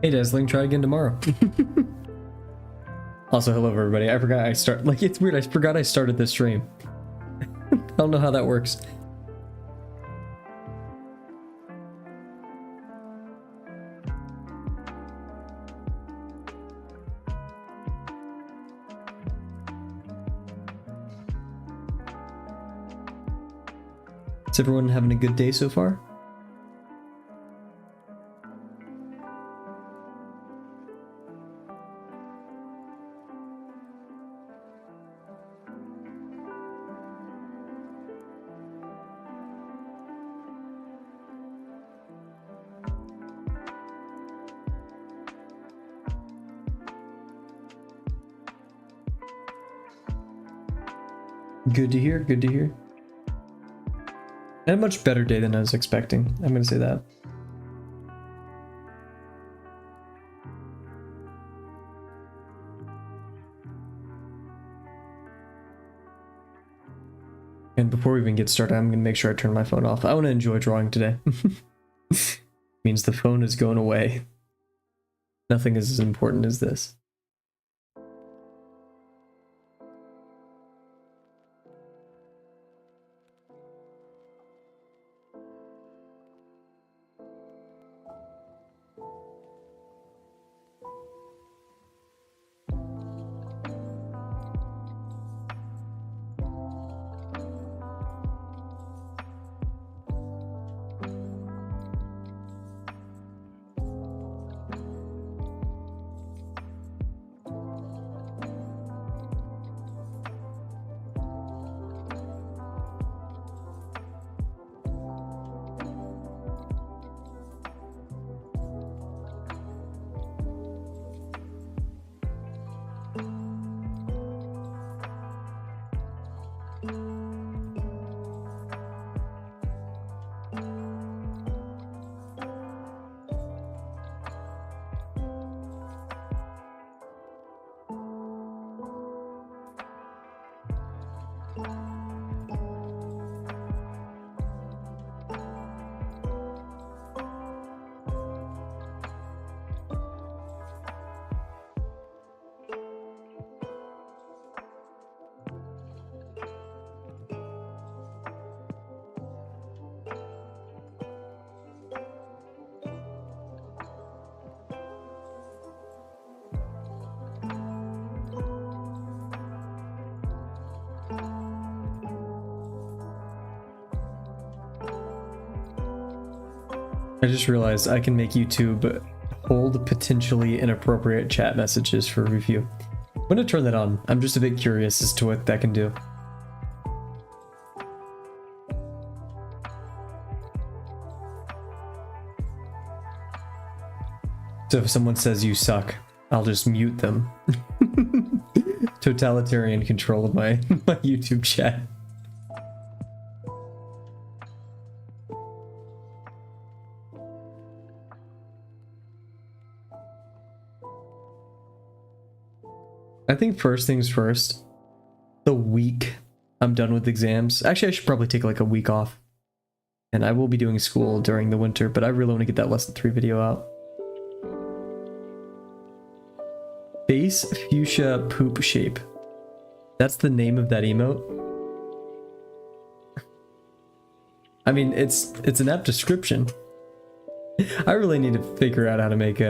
Hey Dazzling, try again tomorrow. Also, hello everybody. I forgot it's weird, I forgot I started this stream. I don't know how that works. Is everyone having a good day so far? Good to hear, good to hear. And a much better day than I was expecting. I'm gonna say that. And before we even get started, I'm gonna make sure I turn my phone off. I want to enjoy drawing today. Means the phone is going away. Nothing is as important as this. I just realized I can make YouTube hold potentially inappropriate chat messages for review. I'm gonna turn that on. I'm just a bit curious as to what that can do. So if someone says you suck, I'll just mute them. Totalitarian control of my YouTube chat. I think first things first, the week I'm done with exams. Actually, I should probably take like a week off. And I will be doing school during the winter, but I really want to get that lesson 3 video out. Base fuchsia poop shape. That's the name of that emote. I mean, it's an apt description. I really need to figure out how to make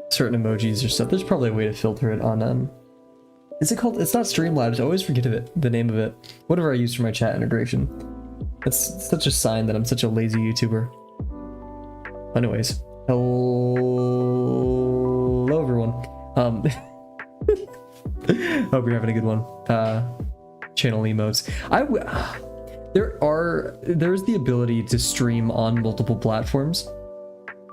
certain emojis or stuff. There's probably a way to filter it on is it called? It's not Streamlabs. I always forget of it. The name of it. Whatever I use for my chat integration. That's such a sign that I'm such a lazy YouTuber. Anyways, hello everyone. Hope you're having a good one. Channel emotes. There's the ability to stream on multiple platforms.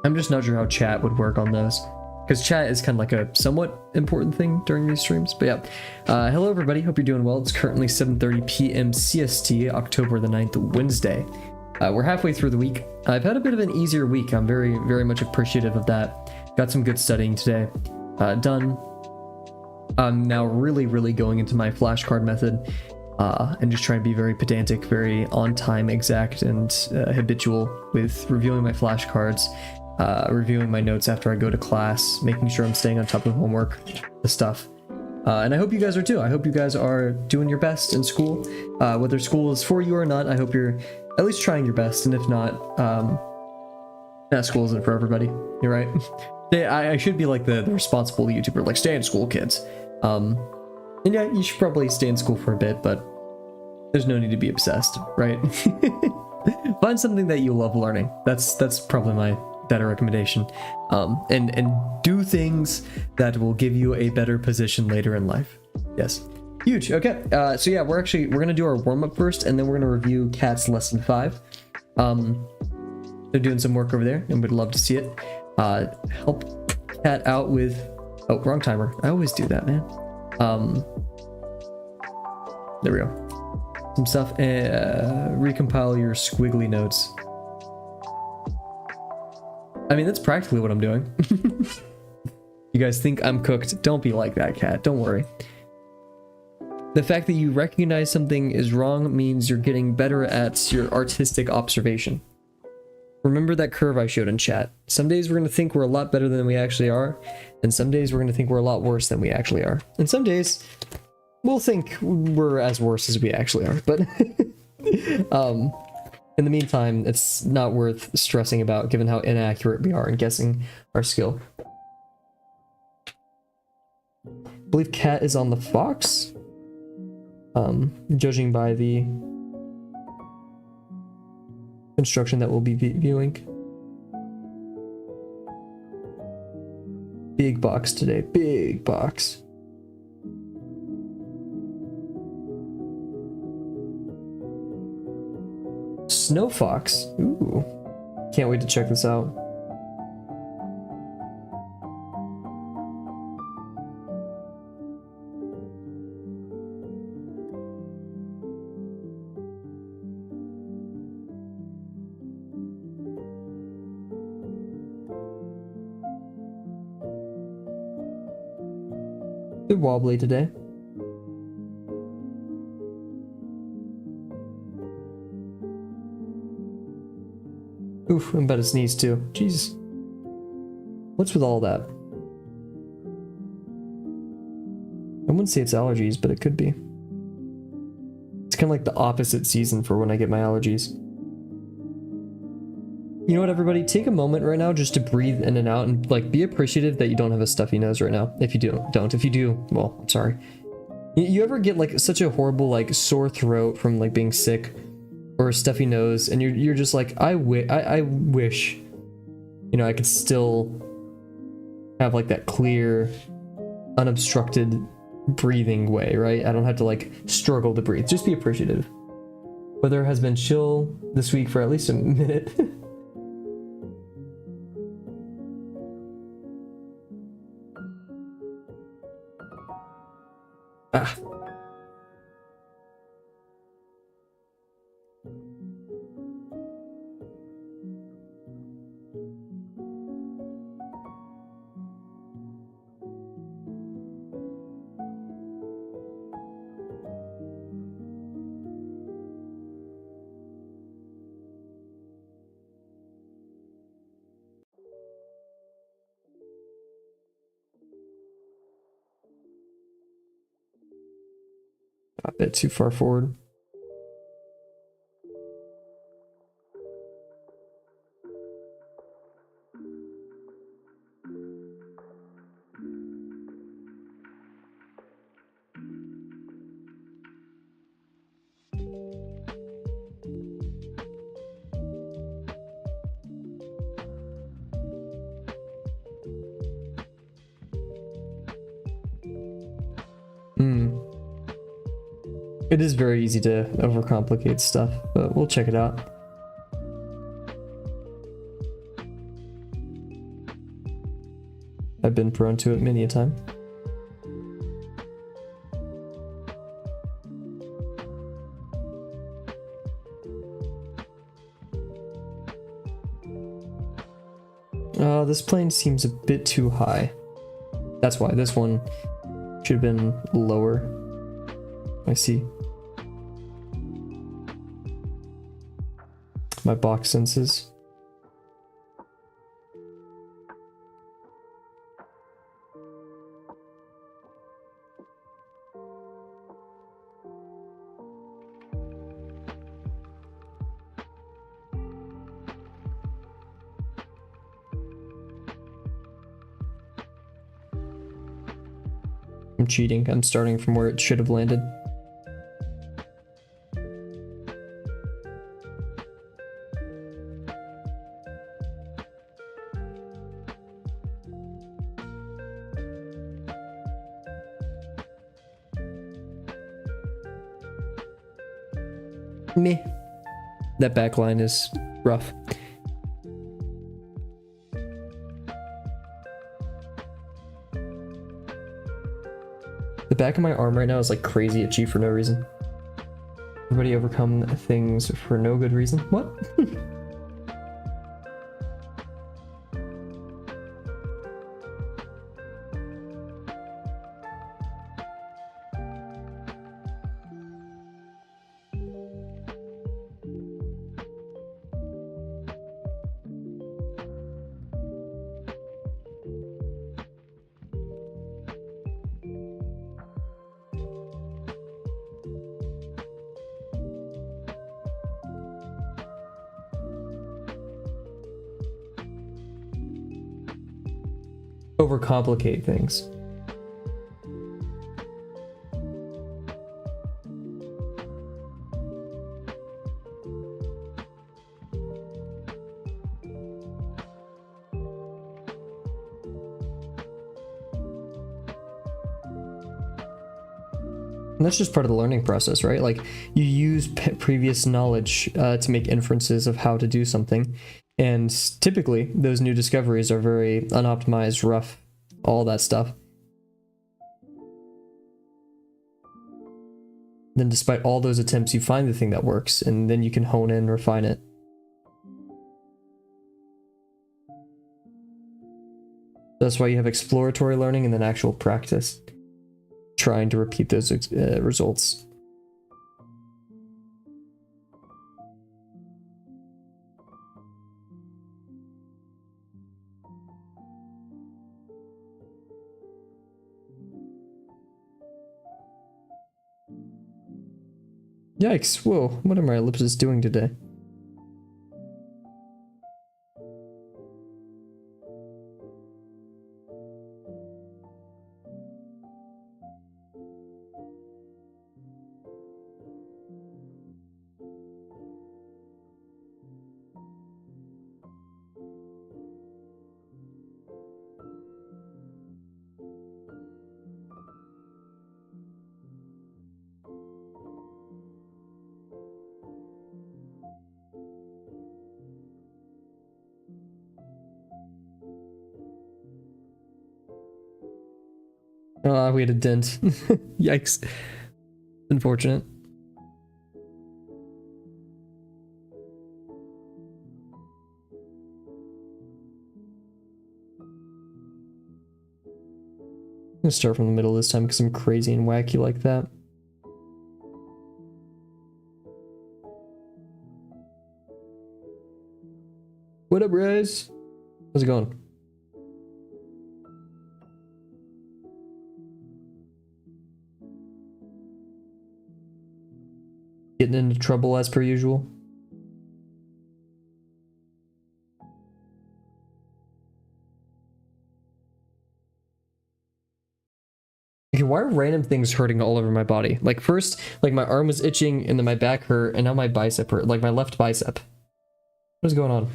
I'm just not sure how chat would work on those, because chat is kind of like a somewhat important thing during these streams. But yeah, hello everybody, hope you're doing well. It's currently 7:30 p.m. CST, October the 9th, Wednesday. We're halfway through the week. I've had a bit of an easier week. I'm very, very much appreciative of that. Got some good studying today done. I'm now really going into my flashcard method and just trying to be very pedantic, very on time, exact, and habitual with reviewing my flashcards. reviewing my notes after I go to class, making sure I'm staying on top of homework, the stuff. And I hope you guys are too. I hope you guys are doing your best in school. Whether school is for you or not, I hope you're at least trying your best. And if not, school isn't for everybody. You're right. I should be like the responsible YouTuber, like stay in school, kids. And yeah, you should probably stay in school for a bit, but there's no need to be obsessed, right? Find something that you love learning. That's probably my better recommendation. And do things that will give you a better position later in life. Yes. Huge. Okay. So yeah, we're gonna do our warm-up first, and then we're gonna review Cat's lesson 5. They're doing some work over there, and we'd love to see it. Help Cat out with... Oh, wrong timer. I always do that, man. There we go. Some stuff. Recompile your squiggly notes. I mean, that's practically what I'm doing. You guys think I'm cooked? Don't be like that, Cat. Don't worry. The fact that you recognize something is wrong means you're getting better at your artistic observation. Remember that curve I showed in chat. Some days we're going to think we're a lot better than we actually are, and some days we're going to think we're a lot worse than we actually are. And some days we'll think we're as worse as we actually are, but in the meantime, it's not worth stressing about given how inaccurate we are in guessing our skill. I believe Cat is on the fox, judging by the construction that we'll be viewing. Big box today, big box. Snow fox. Ooh. Can't wait to check this out. Bit wobbly today. Oof, I'm about to sneeze too. Jeez. What's with all that? I wouldn't say it's allergies, but it could be. It's kind of like the opposite season for when I get my allergies. You know what, everybody? Take a moment right now just to breathe in and out and like be appreciative that you don't have a stuffy nose right now. If you don't. If you do, well, I'm sorry. You ever get like such a horrible like sore throat from like being sick or a stuffy nose, and you're just like, I wish, you know, I could still have like that clear, unobstructed breathing way, right? I don't have to like struggle to breathe. Just be appreciative. Weather has been chill this week for at least a minute. Ah. A bit too far forward. It is very easy to overcomplicate stuff, but we'll check it out. I've been prone to it many a time. This plane seems a bit too high. That's why this one should have been lower. I see. My box senses. I'm cheating. I'm starting from where it should have landed. Meh. That back line is rough. The back of my arm right now is like crazy itchy for no reason. Everybody overcome things for no good reason. What? Overcomplicate things. And that's just part of the learning process, right? Like you use previous knowledge to make inferences of how to do something. And typically those new discoveries are very unoptimized, rough, all that stuff. Then despite all those attempts, you find the thing that works, and then you can hone in and refine it. That's why you have exploratory learning and then actual practice, trying to repeat those results. Yikes, whoa, what are my ellipses doing today? We had a dent. Yikes. Unfortunate. I'm gonna start from the middle this time because I'm crazy and wacky like that. What up, Rose? How's it going? Getting into trouble as per usual. Okay, why are random things hurting all over my body? Like first, like my arm was itching and then my back hurt and now my bicep hurt, like my left bicep. What is going on?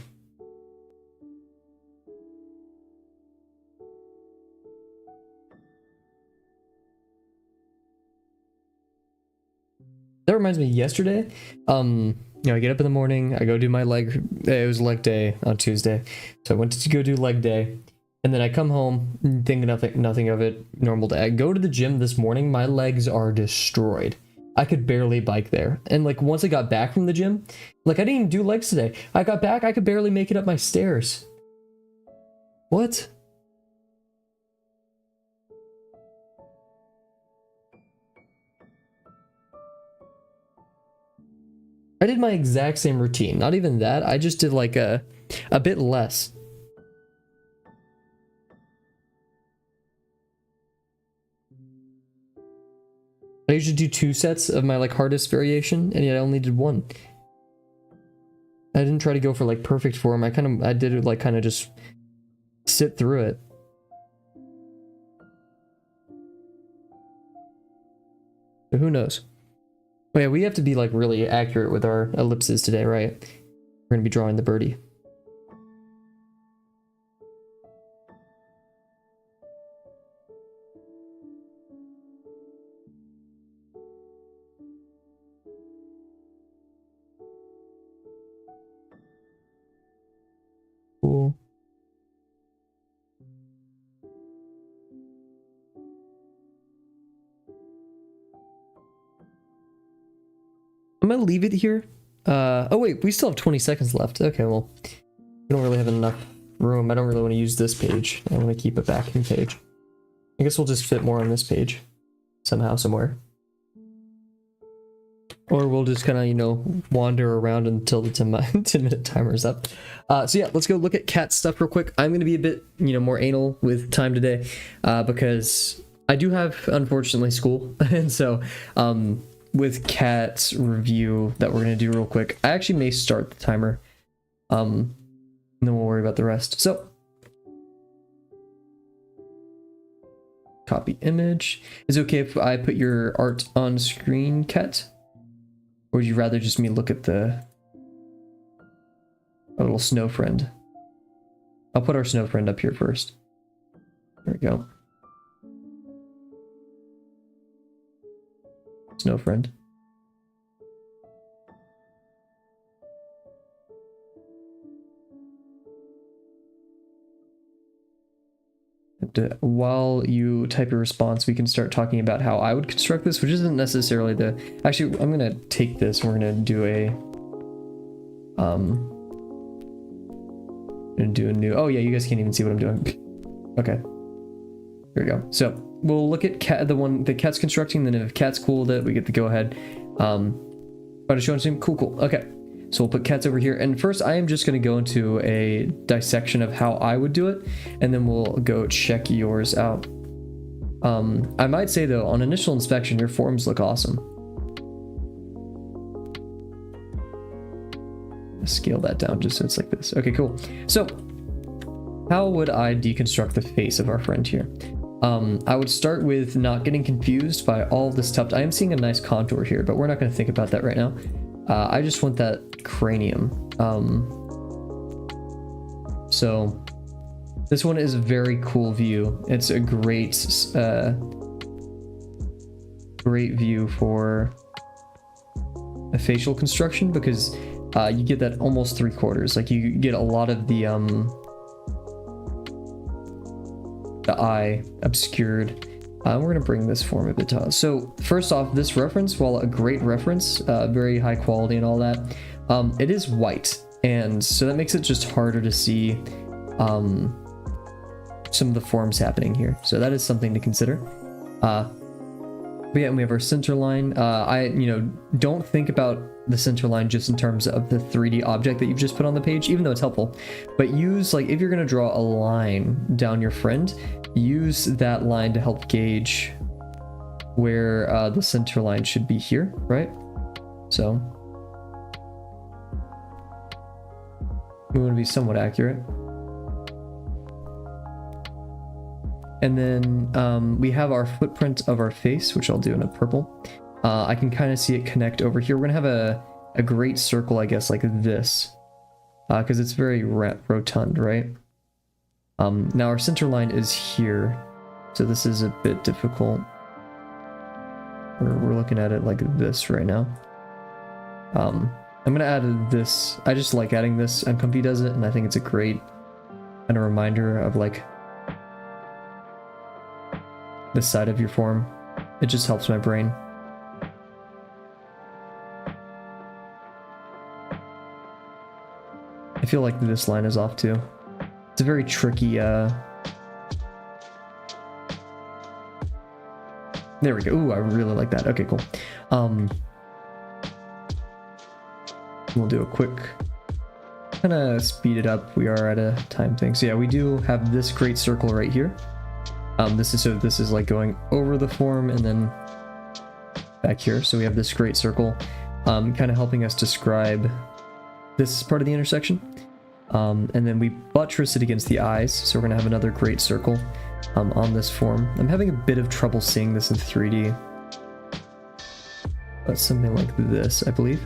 That reminds me, yesterday, I get up in the morning, I go do my leg, it was leg day on Tuesday, so I went to go do leg day, and then I come home, think nothing of it, normal day. I go to the gym this morning, my legs are destroyed. I could barely bike there, and like once I got back from the gym, like I didn't even do legs today. I got back, I could barely make it up my stairs. What? I did my exact same routine. Not even that. I just did like a bit less. I usually do 2 sets of my like hardest variation, and yet I only did 1. I didn't try to go for like perfect form. I did it like kind of just sit through it. So who knows? Oh yeah, we have to be like really accurate with our ellipses today, right? We're gonna be drawing the birdie. Cool. I'm gonna leave it here. Oh wait, we still have 20 seconds left. Okay, well, we don't really have enough room. I don't really want to use this page. I want to keep a backing page. I guess we'll just fit more on this page somehow, somewhere. Or we'll just kind of, you know, wander around until the 10-minute timer is up. So yeah, let's go look at cat stuff real quick. I'm going to be a bit, you know, more anal with time today because I do have, unfortunately, school. And so with cat's review that we're going to do real quick, I actually may start the timer. And then we'll worry about the rest. So copy image. Is it okay if I put your art on screen, Kat? Or would you rather just me look at the a little snow friend? I'll put our snow friend up here first. There we go. Snow friend. While you type your response, we can start talking about how I would construct this, which isn't necessarily the... Actually, I'm going to take this and we're going to do a... new... Oh yeah, you guys can't even see what I'm doing. Okay. Here we go. So, we'll look at cat, the one that Cat's constructing, then if Cat's cool with it, we get to go ahead. Want to show him? Cool. Okay. So we'll put cats over here. And first I am just going to go into a dissection of how I would do it. And then we'll go check yours out. I might say though, on initial inspection, your forms look awesome. Scale that down just so it's like this. Okay, cool. So how would I deconstruct the face of our friend here? I would start with not getting confused by all this stuff. I am seeing a nice contour here, but we're not going to think about that right now. I just want that cranium. So this one is a very cool view. It's a great view for a facial construction because you get that almost 3/4. Like you get a lot of the eye obscured. We're going to bring this form a bit to us. So first off, this reference, while a great reference, very high quality and all that, it is white. And so that makes it just harder to see some of the forms happening here. So that is something to consider. But yeah, and we have our center line. Don't think about the center line just in terms of the 3D object that you've just put on the page, even though it's helpful. But use, like, if you're going to draw a line down your friend, use that line to help gauge where the center line should be here, right? So we want to be somewhat accurate. And then we have our footprint of our face, which I'll do in a purple. I can kind of see it connect over here. We're going to have a great circle, I guess, like this, because it's very rotund, right? Now our center line is here, so this is a bit difficult. We're looking at it like this right now. I'm going to add this. I just like adding this, and Comfy does it, and I think it's a great kind of reminder of like this side of your form. It just helps my brain. I feel like this line is off too. It's a very tricky, there we go. Ooh, I really like that. Okay, cool. We'll do a quick, kind of speed it up. We are at a time thing. So yeah, we do have this great circle right here. This is like going over the form and then back here. So we have this great circle, kind of helping us describe this part of the intersection. And then we buttress it against the eyes. So we're gonna have another great circle on this form. I'm having a bit of trouble seeing this in 3D. something like this, I believe.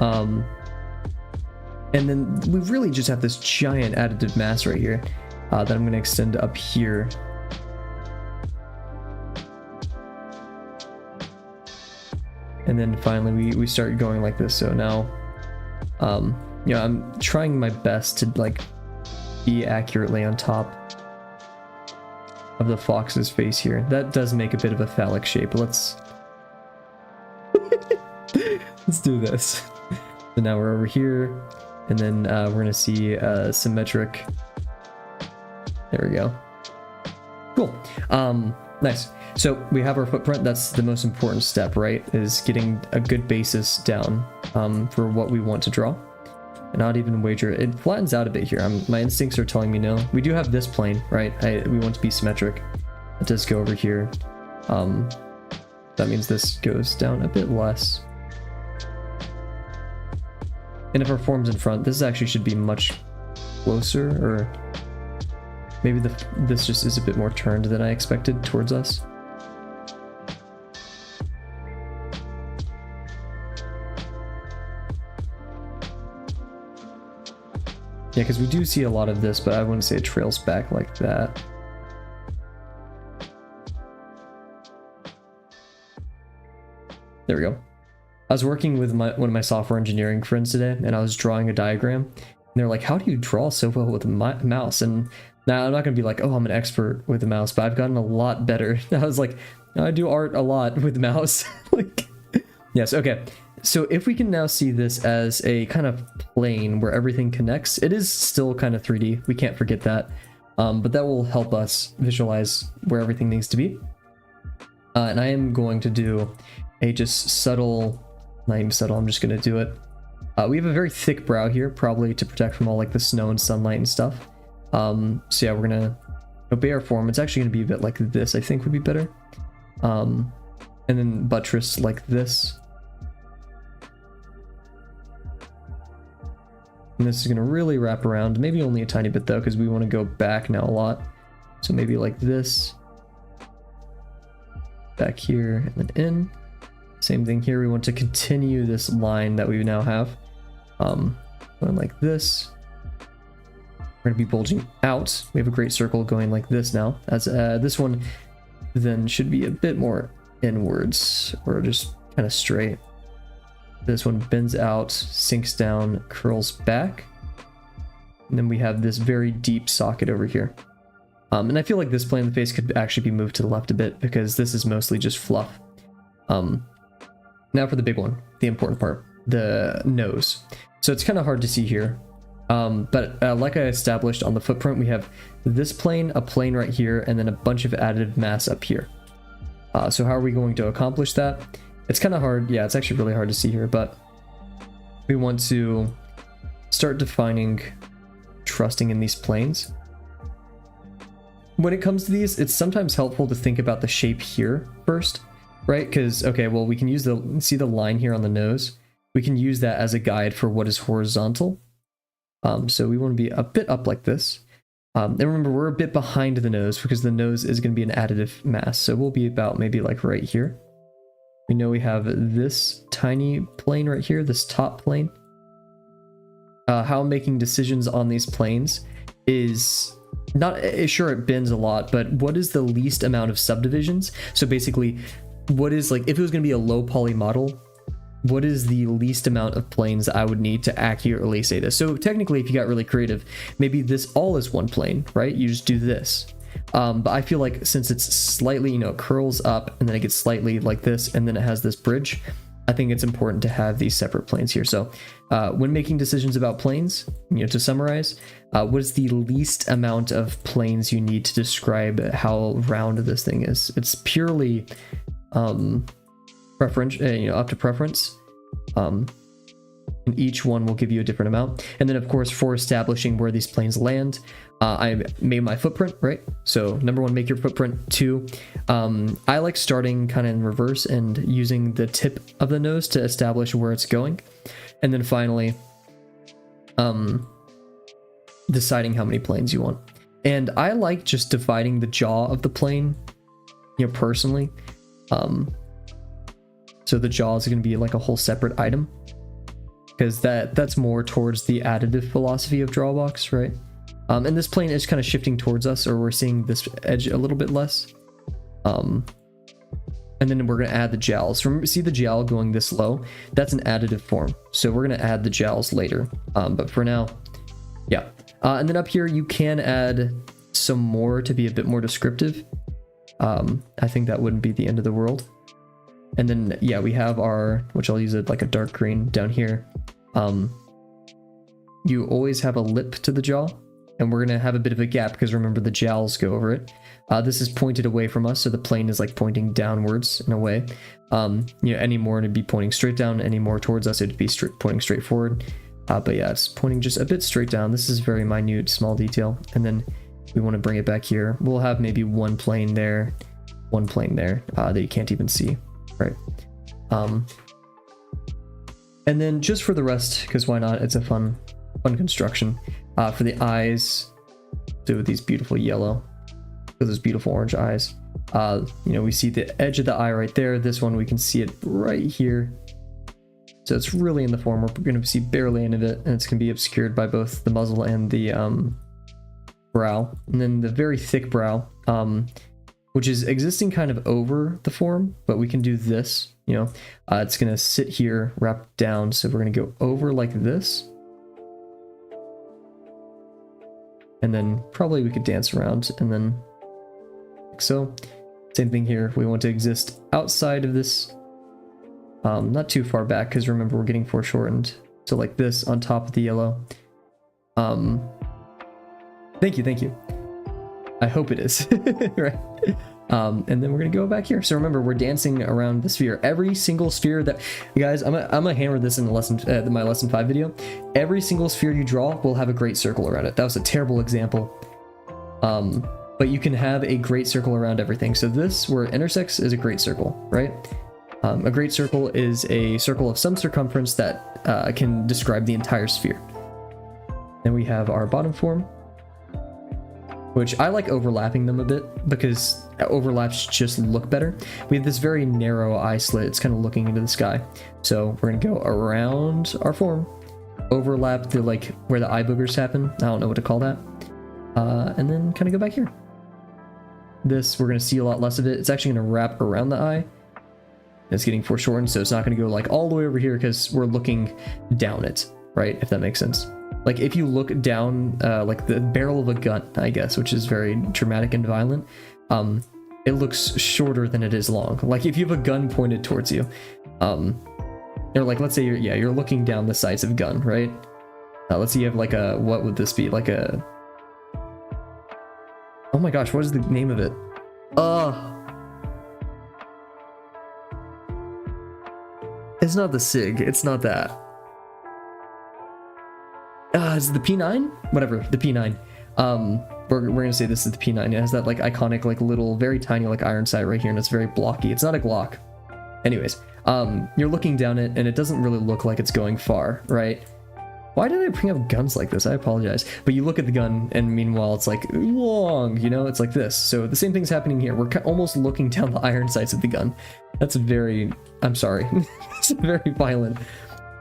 And then we really just have this giant additive mass right here that I'm going to extend up here. And then finally we start going like this. So now, you know, I'm trying my best to like be accurately on top of the fox's face here. That does make a bit of a phallic shape. Let's let's do this. So now we're over here, and then we're gonna see symmetric. There we go. Cool. Nice. So we have our footprint. That's the most important step, right? Is getting a good basis down for what we want to draw. And not even wager. It flattens out a bit here. My instincts are telling me no. We do have this plane, right? We want to be symmetric. It does go over here. That means this goes down a bit less. And if our form's in front, this actually should be much closer, or maybe this just is a bit more turned than I expected towards us. Yeah, because we do see a lot of this, but I wouldn't say it trails back like that. There we go. I was working with one of my software engineering friends today, and I was drawing a diagram. And they're like, how do you draw so well with a mouse? And now I'm not going to be like, oh, I'm an expert with a mouse, but I've gotten a lot better. I was like, I do art a lot with the mouse. Like, yes, okay. So if we can now see this as a kind of plane where everything connects, it is still kind of 3D. We can't forget that. But that will help us visualize where everything needs to be. And I am going to do a just subtle, not even subtle, I'm just going to do it. We have a very thick brow here, probably to protect from all like the snow and sunlight and stuff. So yeah, we're going to obey our form. It's actually going to be a bit like this, I think would be better. And then buttress like this. And this is going to really wrap around, maybe only a tiny bit though, because we want to go back now a lot. So maybe like this, back here, and then in. Same thing here, we want to continue this line that we now have. Going like this. We're going to be bulging out. We have a great circle going like this now. As this one then should be a bit more inwards, or just kind of straight. This one bends out, sinks down, curls back. And then we have this very deep socket over here. And I feel like this plane of the face could actually be moved to the left a bit, because this is mostly just fluff. Now for the big one, the important part, the nose. So it's kind of hard to see here. But like I established on the footprint, we have this plane, a plane right here, and then a bunch of additive mass up here. So how are we going to accomplish that? It's kind of hard. Yeah, it's actually really hard to see here, but we want to start defining trusting in these planes. When it comes to these, it's sometimes helpful to think about the shape here first, right? Because, okay, well, we can use see the line here on the nose. We can use that as a guide for what is horizontal. So we want to be a bit up like this. And remember, we're a bit behind the nose because the nose is going to be an additive mass. So we'll be about maybe like right here. We know we have this tiny plane right here, this top plane. How I'm making decisions on these planes is not sure it bends a lot, but what is the least amount of subdivisions? So basically, what is like, if it was going to be a low poly model, what is the least amount of planes I would need to accurately say this? So technically, if you got really creative, maybe this all is one plane, right? You just do this. But I feel like since it's slightly, you know, curls up and then it gets slightly like this, and then it has this bridge, I think it's important to have these separate planes here. So when making decisions about planes, you know, to summarize, what is the least amount of planes you need to describe how round this thing is? It's purely preference, you know, up to preference. And each one will give you a different amount. And then of course, for establishing where these planes land, I made my footprint, right? So number one, make your footprint. 2, I like starting kind of in reverse and using the tip of the nose to establish where it's going. And then finally, deciding how many planes you want. And I like just dividing the jaw of the plane, you know, personally. So the jaw is going to be like a whole separate item, because that's more towards the additive philosophy of Drawbox, right? And this plane is kind of shifting towards us, or we're seeing this edge a little bit less. And then we're going to add the jowls. Remember, see the jowl going this low? That's an additive form. So we're going to add the jowls later. But for now, yeah. And then up here, you can add some more to be a bit more descriptive. I think that wouldn't be the end of the world. And then, yeah, we have our, which I'll use it like a dark green down here. You always have a lip to the jaw, and we're going to have a bit of a gap because remember the jowls go over it. This is pointed away from us, so the plane is like pointing downwards in a way. Any more it'd be pointing straight down, any more towards us it'd be pointing straight forward. But yeah, it's pointing just a bit straight down. This is very minute, small detail. And then we want to bring it back here. We'll have maybe one plane there that you can't even see, right? And then just for the rest, because why not? It's a fun construction. For the eyes, do these beautiful yellow. Those beautiful orange eyes. We see the edge of the eye right there. This one we can see it right here. So it's really in the form. We're going to see barely any of it, and it's going to be obscured by both the muzzle and the brow. And then the very thick brow, which is existing kind of over the form, but we can do this. It's going to sit here, wrap down. So we're going to go over like this. And then probably we could dance around and then like so. Same thing here. We want to exist outside of this, not too far back, because remember we're getting foreshortened. So like this on top of the yellow. Thank you. I hope it is. Right. And then we're gonna go back here. So remember, we're dancing around the sphere. Every single sphere that, guys, I'm gonna hammer this in the lesson, my lesson 5 video. Every single sphere you draw will have a great circle around it. That was a terrible example. But you can have a great circle around everything. So this, where it intersects, is a great circle, right? A great circle is a circle of some circumference that can describe the entire sphere. Then we have our bottom form, which I like overlapping them a bit because overlaps just look better. We have this very narrow eye slit. It's kind of looking into the sky. So we're going to go around our form, overlap the like where the eye boogers happen. I don't know what to call that. And then kind of go back here. This, we're going to see a lot less of it. It's actually going to wrap around the eye. It's getting foreshortened, so it's not going to go like all the way over here because we're looking down it, right? If that makes sense. Like if you look down like the barrel of a gun, I guess, which is very dramatic and violent, it looks shorter than it is long. Like if you have a gun pointed towards you, or like let's say you're looking down the sights of a gun, right? Let's say you have like a, what would this be? Like a, oh my gosh, what is the name of it? It's not the SIG, it's not that. Is it the P9? Whatever, the P9. We're gonna say this is the P9. It has that like iconic, like little, very tiny like iron sight right here, and it's very blocky. It's not a Glock. Anyways, you're looking down it, and it doesn't really look like it's going far, right? Why did I bring up guns like this? I apologize. But you look at the gun, and meanwhile, it's like long, it's like this. So the same thing's happening here. We're almost looking down the iron sights of the gun. That's very, I'm sorry. It's very violent.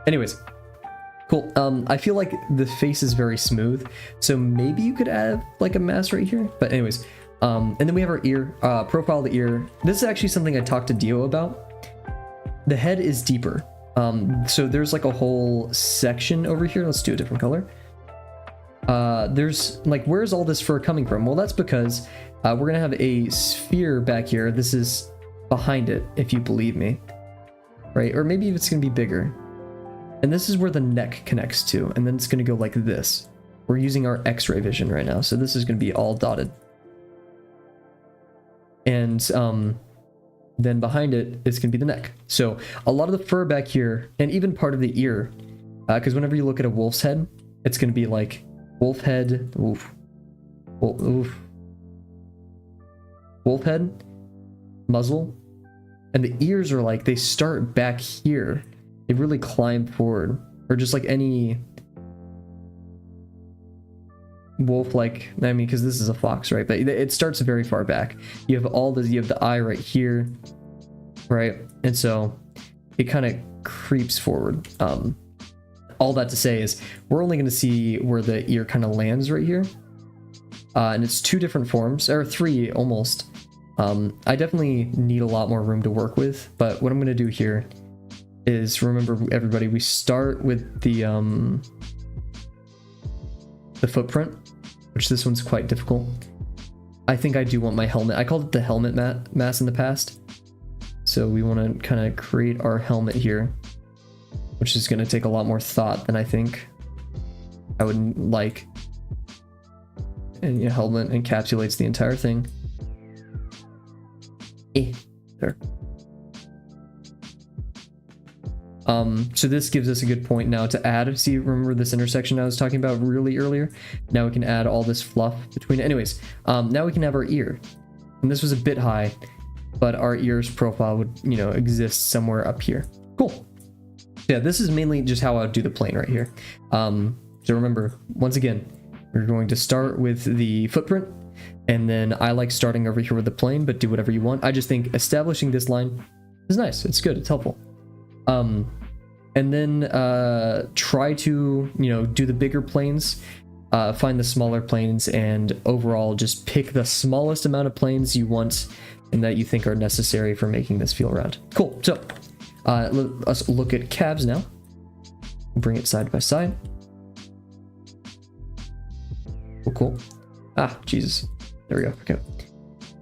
Anyways, cool. I feel like the face is very smooth. So maybe you could add like a mask right here. But anyways, and then we have our ear, profile of the ear. This is actually something I talked to Dio about. The head is deeper. So there's like a whole section over here. Let's do a different color. There's like, where's all this fur coming from? Well, that's because we're gonna have a sphere back here. This is behind it, if you believe me, right? Or maybe it's gonna be bigger. And this is where the neck connects to, and then it's gonna go like this. We're using our X-ray vision right now, so this is gonna be all dotted. And then behind it is going to be the neck. So a lot of the fur back here, and even part of the ear, because whenever you look at a wolf's head, it's going to be like wolf head, wolf head, muzzle, and the ears are like, they start back here. They really climb forward, or just like any wolf, like, I mean, because this is a fox, right? But it starts very far back. You have all this, you have the eye right here, right? And so it kind of creeps forward. All that to say is we're only going to see where the ear kind of lands right here. And it's 2 different forms, or 3 almost. I definitely need a lot more room to work with, but what I'm going to do here is, remember everybody, we start with the footprint, which this one's quite difficult. I think I do want my helmet. I called it the helmet mass in the past. So we want to kind of create our helmet here, which is going to take a lot more thought than I think I would like. And your helmet encapsulates the entire thing. There. So this gives us a good point now to add. See, remember this intersection I was talking about really earlier? Now we can add all this fluff between it. Anyways, now we can have our ear. And this was a bit high, but our ear's profile would, you know, exist somewhere up here. Cool. Yeah, this is mainly just how I would do the plane right here. So remember, once again, we're going to start with the footprint, and then I like starting over here with the plane, but do whatever you want. I just think establishing this line is nice. It's good. It's helpful. And then try to, you know, do the bigger planes, find the smaller planes, and overall just pick the smallest amount of planes you want and that you think are necessary for making this feel round. Cool. So let's look at cabs now. Bring it side by side. Cool. Ah, Jesus. There we go. Okay.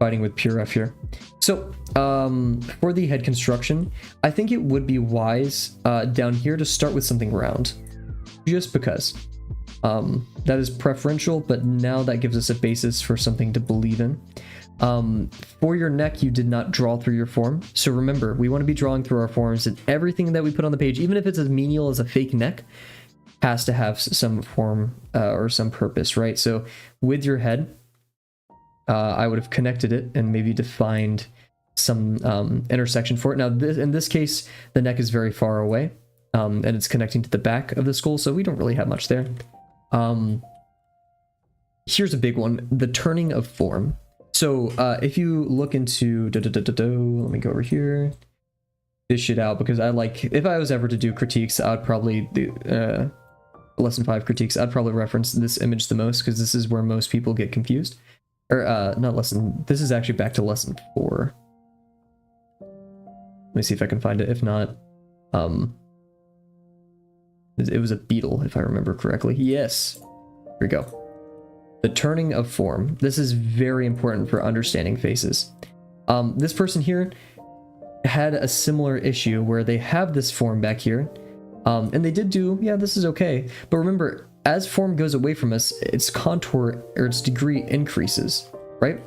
Fighting with pure F here. So, for the head construction, I think it would be wise down here to start with something round. Just because. That is preferential, but now that gives us a basis for something to believe in. For your neck, you did not draw through your form. So remember, we want to be drawing through our forms, and everything that we put on the page, even if it's as menial as a fake neck, has to have some form or some purpose, right? So with your head, I would have connected it and maybe defined some intersection for it. Now, in this case, the neck is very far away, and it's connecting to the back of the skull, so we don't really have much there. Here's a big one, the turning of form. So if you look into, let me go over here, dish it out, because I like, if I was ever to do critiques, I'd probably do lesson 5 critiques, I'd probably reference this image the most, because this is where most people get confused. Or this is actually back to lesson 4. Let me see if I can find it. If not, it was a beetle, if I remember correctly. Yes, here we go. The turning of form. This is very important for understanding faces. This person here had a similar issue where they have this form back here, and they did do, yeah, this is okay. But remember, as form goes away from us, its contour or its degree increases, right?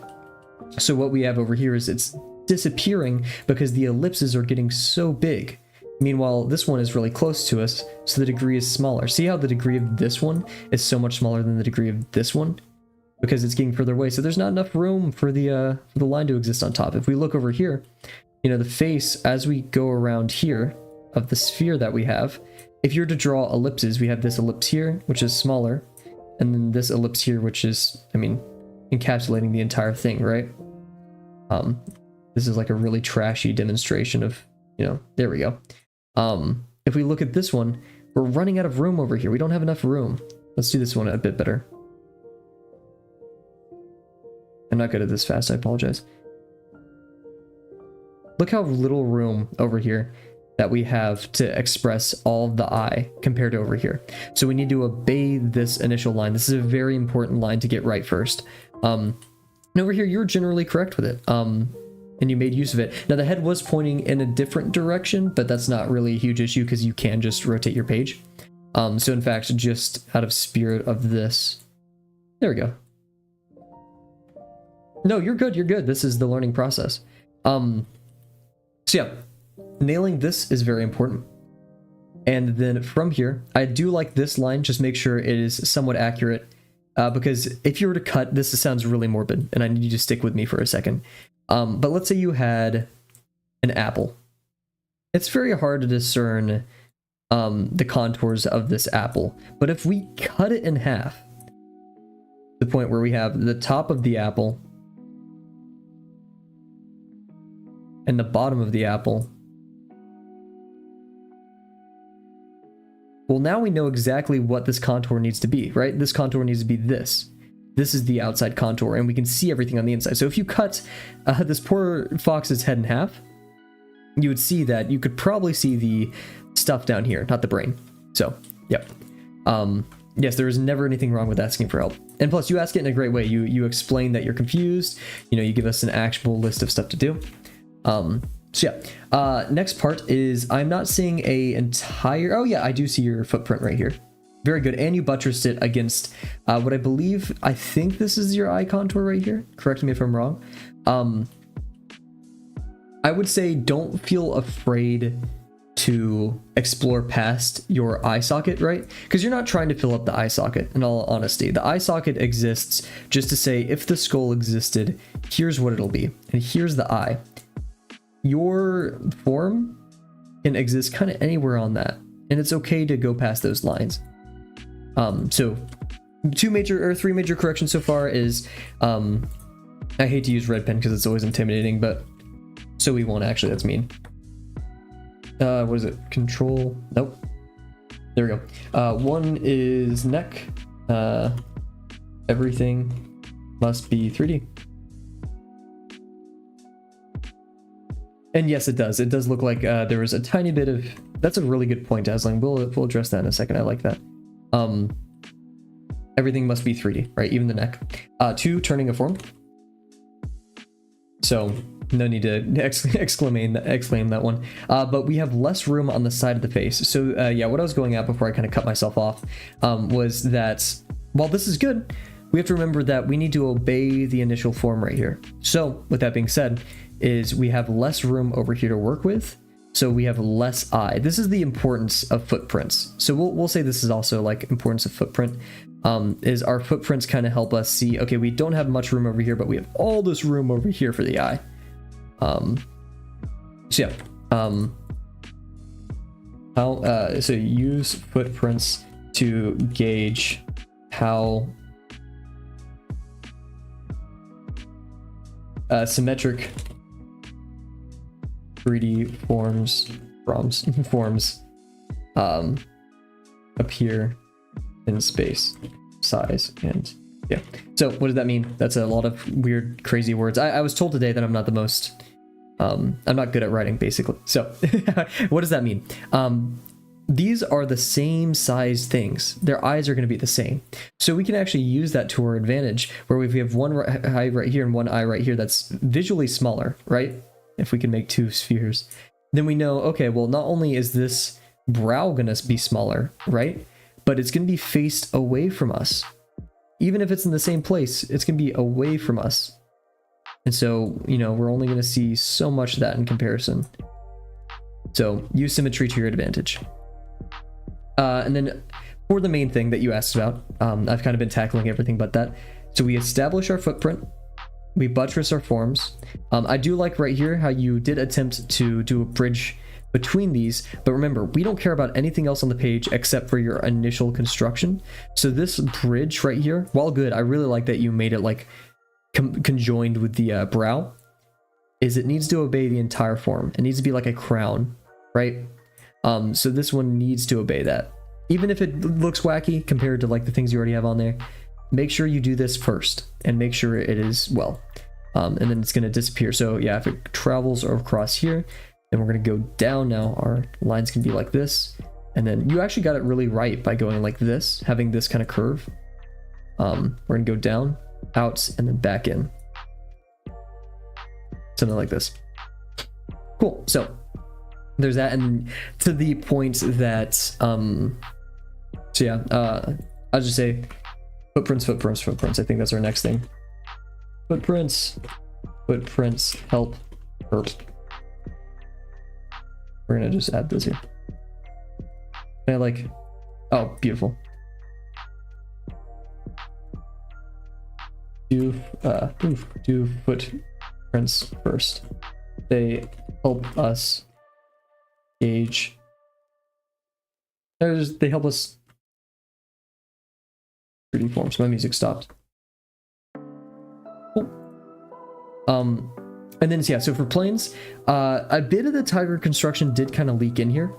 So what we have over here is it's disappearing because the ellipses are getting so big. Meanwhile, this one is really close to us, so the degree is smaller. See how the degree of this one is so much smaller than the degree of this one? Because it's getting further away, so there's not enough room for the line to exist on top. If we look over here, you know, the face, as we go around here, of the sphere that we have, if you're to draw ellipses, we have this ellipse here, which is smaller, and then this ellipse here, which is, I mean, encapsulating the entire thing, right? This is like a really trashy demonstration of, you know, there we go. If we look at this one, we're running out of room over here. We don't have enough room. Let's do this one a bit better. I'm not good at this fast, I apologize. Look how little room over here that we have to express all of the eye compared to over here. So we need to obey this initial line. This is a very important line to get right first. And over here, you're generally correct with it. And you made use of it. Now the head was pointing in a different direction, but that's not really a huge issue because you can just rotate your page. So in fact, just out of spirit of this, there we go. No, you're good. You're good. This is the learning process. So yeah, nailing this is very important. And then from here, I do like this line. Just make sure it is somewhat accurate, because if you were to cut, this sounds really morbid, and I need you to stick with me for a second. But let's say you had an apple. It's very hard to discern the contours of this apple. But if we cut it in half, the point where we have the top of the apple and the bottom of the apple, Well, now we know exactly what this contour needs to be, right? This contour needs to be this. This is the outside contour, and we can see everything on the inside. So if you cut this poor fox's head in half, you would see that you could probably see the stuff down here, not the brain. So, yep. Yes, there is never anything wrong with asking for help. And plus, you ask it in a great way. You explain that you're confused. You know, you give us an actionable list of stuff to do. So yeah, next part is I'm not seeing a entire... Oh yeah, I do see your footprint right here. Very good. And you buttressed it against what I think this is your eye contour right here. Correct me if I'm wrong. I would say don't feel afraid to explore past your eye socket, right? Because you're not trying to fill up the eye socket, in all honesty. The eye socket exists just to say, if the skull existed, here's what it'll be. And here's the eye. Your form can exist kind of anywhere on that. And it's okay to go past those lines. So three major corrections so far is, I hate to use red pen because it's always intimidating, but so we won't actually, that's mean. What is it? Control? Nope. There we go. One is neck. Everything must be 3D. And yes, it does. It does look like there was a tiny bit of... That's a really good point, Dazzling. We'll address that in a second. I like that. Everything must be 3D, right? Even the neck. 2, turning a form. So... no need to exclaim that one. But we have less room on the side of the face. So yeah, what I was going at before I kind of cut myself off was that while this is good, we have to remember that we need to obey the initial form right here. So with that being said, is we have less room over here to work with. So we have less eye. This is the importance of footprints. So we'll say this is also like importance of footprint. Is our footprints kind of help us see, okay, we don't have much room over here, but we have all this room over here for the eye. So yeah, so use footprints to gauge how symmetric 3D forms appear in space, size, and yeah. So what does that mean? That's a lot of weird, crazy words. I was told today that I'm not the most... I'm not good at writing, basically. So what does that mean? These are the same size things. Their eyes are going to be the same. So we can actually use that to our advantage, where if we have one eye right here and one eye right here that's visually smaller, right? If we can make 2 spheres, then we know, okay, well, not only is this brow going to be smaller, right? But it's going to be faced away from us. Even if it's in the same place, it's going to be away from us. And so, you know, we're only going to see so much of that in comparison. So use symmetry to your advantage. And then for the main thing that you asked about, I've kind of been tackling everything but that. So we establish our footprint. We buttress our forms. I do like right here how you did attempt to do a bridge between these, but remember, we don't care about anything else on the page except for your initial construction. So this bridge right here, while good, I really like that you made it like conjoined with the brow, is it needs to obey the entire form. It needs to be like a crown, right? So this one needs to obey that. Even if it looks wacky compared to like the things you already have on there, make sure you do this first and make sure it is well. And then it's going to disappear. So yeah, if it travels across here, then we're going to go down now. Our lines can be like this. And then you actually got it really right by going like this, having this kind of curve. We're going to go down, out, and then back in. Something like this. Cool. So there's that. And to the point that, so yeah, I'll just say footprints. I think that's our next thing. Footprints help hurt. We're gonna just add this here. And I like, oh, beautiful. Do footprints first. They help us gauge. They help us 3D forms. My music stopped. Cool. And then, yeah, so for planes, a bit of the tiger construction did kind of leak in here.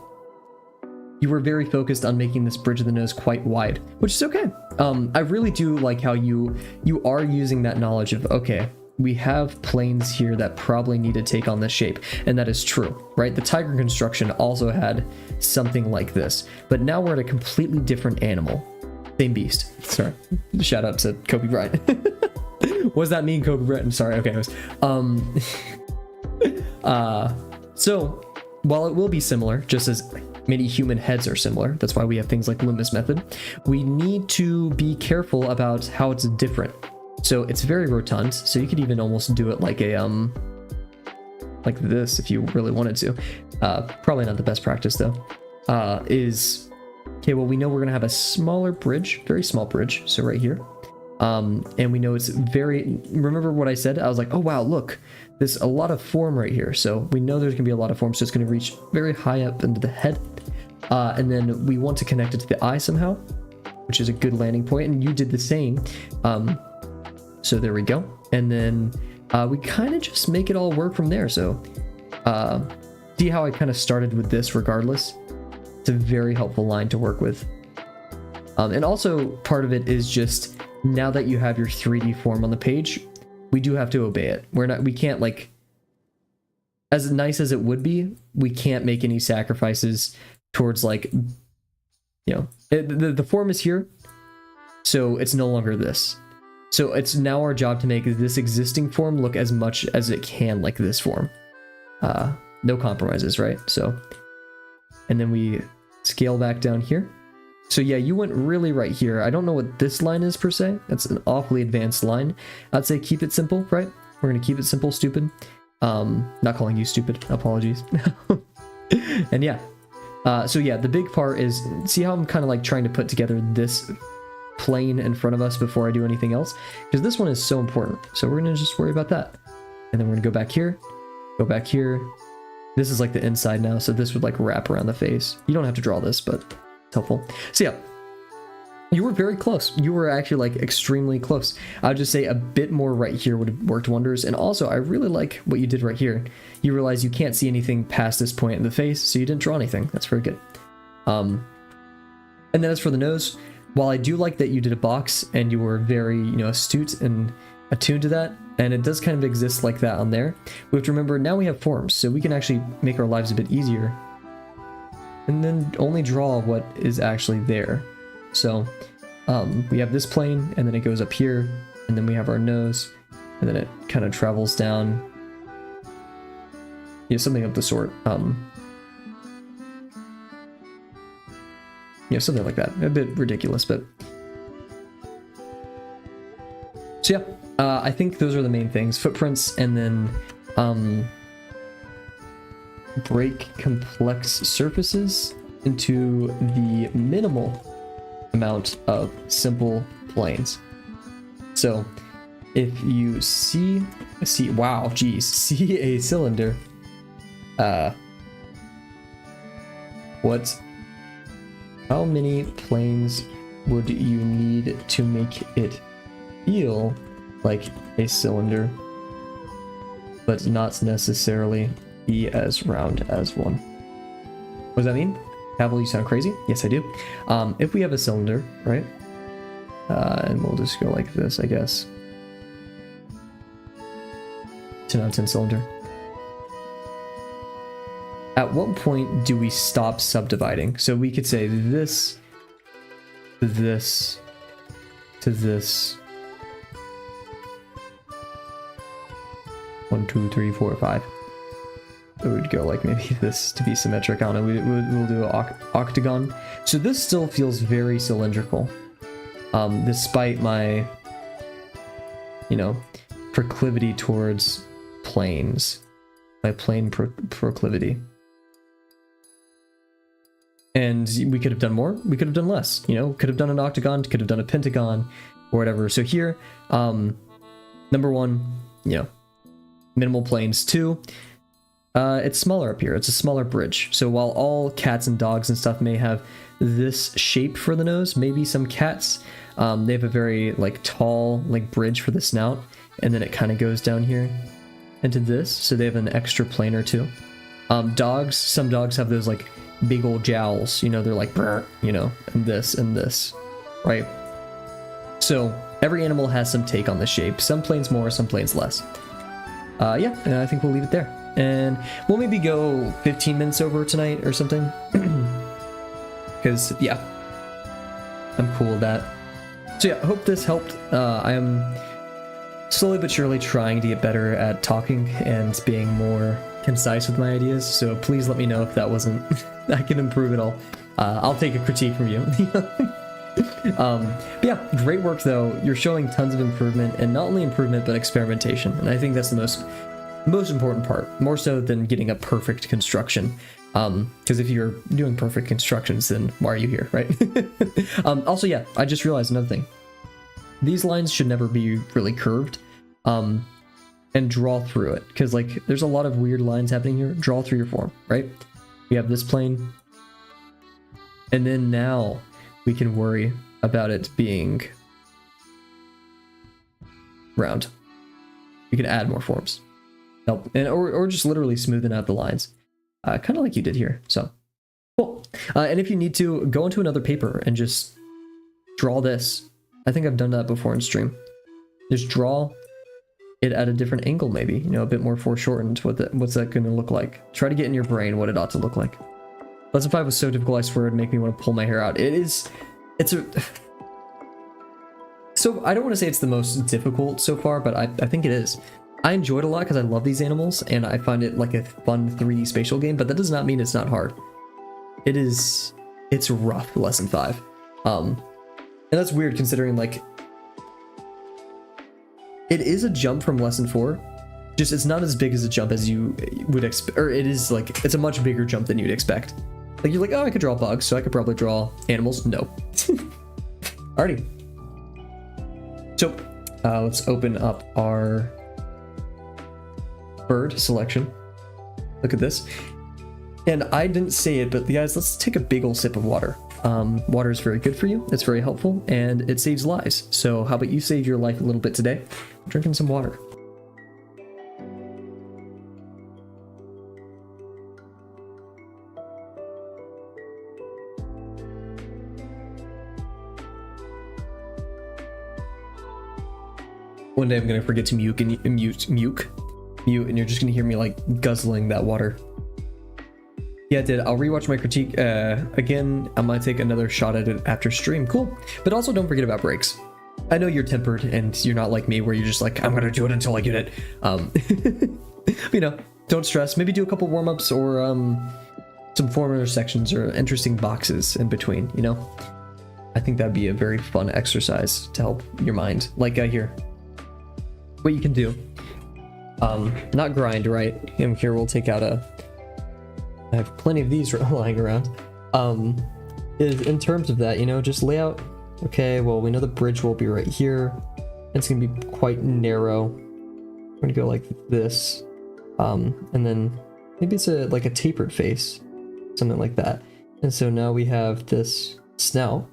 you were very focused on making this bridge of the nose quite wide, which is okay. I really do like how you are using that knowledge of, okay, we have planes here that probably need to take on this shape, and that is true, right? The tiger construction also had something like this, but now we're at a completely different animal. Same beast. Sorry. Shout out to Kobe Bryant. What does that mean, Kobe Bryant? I'm sorry. Okay. So while it will be similar, just as many human heads are similar, that's why we have things like Loomis method, we need to be careful about how it's different. So it's very rotund, so you could even almost do it like a like this if you really wanted to. Probably not the best practice though. Okay, well, we know we're gonna have a smaller bridge, very small bridge, so right here. And we know it's very, remember what I said? I was like, oh wow, look, there's a lot of form right here. So we know there's gonna be a lot of form, so it's gonna reach very high up into the head. And then we want to connect it to the eye somehow, which is a good landing point, and you did the same. So there we go. And then we kind of just make it all work from there. So see how I kind of started with this regardless? It's a very helpful line to work with. And also part of it is just, now that you have your 3D form on the page, we do have to obey it. We can't, like, as nice as it would be, we can't make any sacrifices towards, like, you know, the form is here, so it's no longer this. So it's now our job to make this existing form look as much as it can like this form. No compromises, right? So, and then we scale back down here. So yeah, you went really right here. I don't know what this line is per se. That's an awfully advanced line. I'd say keep it simple, right? We're gonna keep it simple, stupid. Not calling you stupid, apologies. And yeah, so yeah, the big part is, see how I'm kind of like trying to put together this plane in front of us before I do anything else? Because this one is so important. So we're gonna just worry about that. And then we're gonna go back here, go back here. This is like the inside now, so this would like wrap around the face. You don't have to draw this, but it's helpful. So yeah, you were very close. You were actually like extremely close. I would just say a bit more right here would have worked wonders. And also, I really like what you did right here. You realize you can't see anything past this point in the face, so you didn't draw anything. That's very good. And then as for the nose, while I do like that you did a box and you were very, you know, astute and attuned to that, and it does kind of exist like that on there, we have to remember now we have forms, so we can actually make our lives a bit easier and then only draw what is actually there. So we have this plane, and then it goes up here, and then we have our nose, and then it kind of travels down, yeah, something of the sort. Yeah, something like that. A bit ridiculous, but so yeah, I think those are the main things: footprints, and then break complex surfaces into the minimal amount of simple planes. So if you see wow, geez, see a cylinder, how many planes would you need to make it feel like a cylinder, but not necessarily be as round as one? What does that mean? Kavel, you sound crazy. Yes, I do. If we have a cylinder, right? And we'll just go like this, I guess. 10 out of 10 cylinder. At what point do we stop subdividing? So we could say this to this to this. 1, 2, 3, 4, 5. It would go like maybe this to be symmetric. I don't know. We'll do an octagon. So this still feels very cylindrical, despite my, you know, proclivity towards planes, my plane proclivity. And we could have done more. We could have done less. You know, could have done an octagon. Could have done a pentagon, or whatever. So here, number one, you know, minimal planes. 2. It's smaller up here. It's a smaller bridge. So while all cats and dogs and stuff may have this shape for the nose, maybe some cats, they have a very like tall like bridge for the snout, and then it kind of goes down here into this. So they have an extra plane or two. Dogs, some dogs have those like big old jowls, you know, they're like, "Brr," you know, and this, right? So every animal has some take on the shape. Some planes more, some planes less. Yeah, and I think we'll leave it there. And we'll maybe go 15 minutes over tonight or something. Because, yeah, I'm cool with that. So yeah, hope this helped. I am slowly but surely trying to get better at talking and being more concise with my ideas. So please let me know if that wasn't, I can improve it all. I'll take a critique from you. But yeah, great work though. You're showing tons of improvement, and not only improvement, but experimentation. And I think that's the most important part, more so than getting a perfect construction. Because if you're doing perfect constructions, then why are you here, right? Also, yeah, I just realized another thing. These lines should never be really curved, and draw through it. Because like, there's a lot of weird lines happening here. Draw through your form, right? We have this plane, and then now we can worry about it being round. We can add more forms. Help, and or just literally smoothen out the lines. Kind of like you did here. So cool. And if you need to, go into another paper and just draw this. I think I've done that before in stream. Just draw it at a different angle, maybe, you know, a bit more foreshortened. What's that going to look like? Try to get in your brain what it ought to look like. Lesson 5 was so difficult, I swear it'd make me want to pull my hair out. So I don't want to say it's the most difficult so far, but I think it is. I enjoy it a lot because I love these animals and I find it like a fun 3D spatial game, but that does not mean it's not hard. It's rough, Lesson 5. And that's weird considering like it is a jump from Lesson 4. Just it's not as big as a jump as you would expect, or it is like, it's a much bigger jump than you'd expect. Like you're like, oh, I could draw bugs, so I could probably draw animals. No. Alrighty. So let's open up our bird selection. Look at this. And I didn't say it, but guys, let's take a big ol' sip of water. Water is very good for you. It's very helpful and it saves lives. So how about you save your life a little bit today? Drinking some water. One day I'm gonna forget to mute, and you're just gonna hear me like guzzling that water. Yeah, I did. I'll rewatch my critique again. I might take another shot at it after stream. Cool. But also don't forget about breaks. I know you're tempered and you're not like me where you're just like, I'm gonna do it until I get it. You know, don't stress. Maybe do a couple warm-ups or some former sections or interesting boxes in between, you know? I think that'd be a very fun exercise to help your mind. Like here. What you can do, not grind, right? Here we'll take out I have plenty of these lying around. Is in terms of that, you know, just lay out, okay, well, we know the bridge will be right here. It's gonna be quite narrow. We're gonna go like this. And then maybe it's like a tapered face, something like that. And so now we have this snout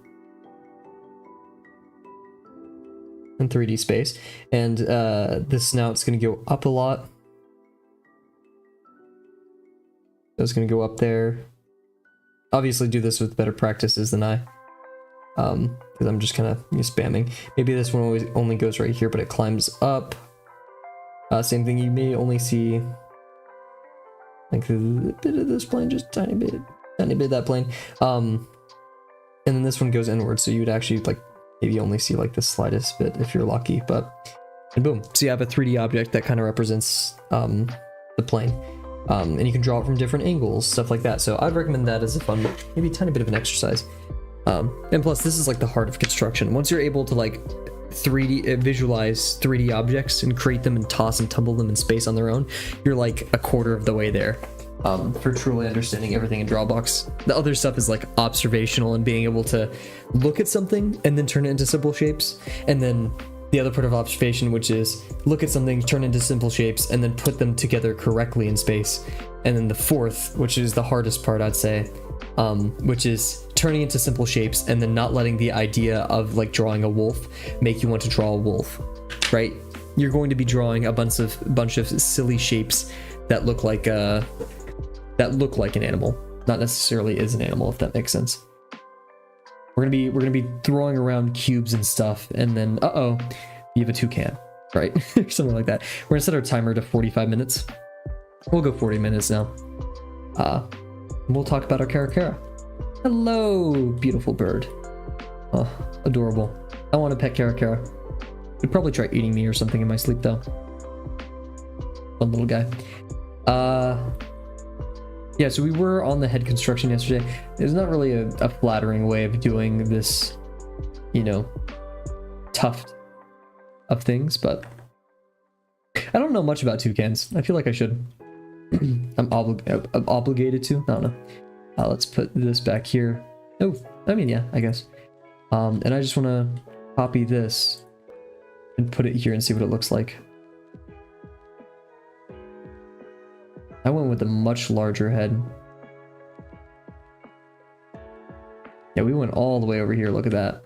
in 3D space, and this snout's gonna go up a lot. It's gonna go up there. Obviously do this with better practices than I, because I'm just kind of spamming. Maybe this one always only goes right here, but it climbs up. Same thing, you may only see like a bit of this plane, just tiny bit of that plane. And then this one goes inward, so you'd actually like maybe only see like the slightest bit if you're lucky, and boom. So you have a 3D object that kind of represents the plane. And you can draw it from different angles, stuff like that. So I'd recommend that as a fun, maybe a tiny bit of an exercise. And plus, this is like the heart of construction. Once you're able to like 3D visualize 3D objects and create them and toss and tumble them in space on their own, you're like a quarter of the way there. For truly understanding everything in Drawbox. The other stuff is like observational and being able to look at something and then turn it into simple shapes, and then the other part of observation, which is look at something, turn into simple shapes, and then put them together correctly in space. And then the fourth, which is the hardest part, I'd say, which is turning into simple shapes and then not letting the idea of like drawing a wolf make you want to draw a wolf, right? You're going to be drawing a bunch of silly shapes that look like an animal, not necessarily is an animal, if that makes sense. We're gonna be throwing around cubes and stuff, and then you have a toucan, right? Something like that. We're gonna set our timer to 45 minutes. We'll go 40 minutes now. We'll talk about our Caracara. Hello, beautiful bird. Oh, adorable. I want to pet Caracara. Would probably try eating me or something in my sleep though. Fun little guy. Yeah, so we were on the head construction yesterday. It's not really a flattering way of doing this, you know, tuft of things, but I don't know much about toucans. I feel like I should. I'm obligated to. I don't know. Let's put this back here. Oh, I mean, yeah, I guess. And I just want to copy this and put it here and see what it looks like. I went with a much larger head. Yeah, we went all the way over here. Look at that.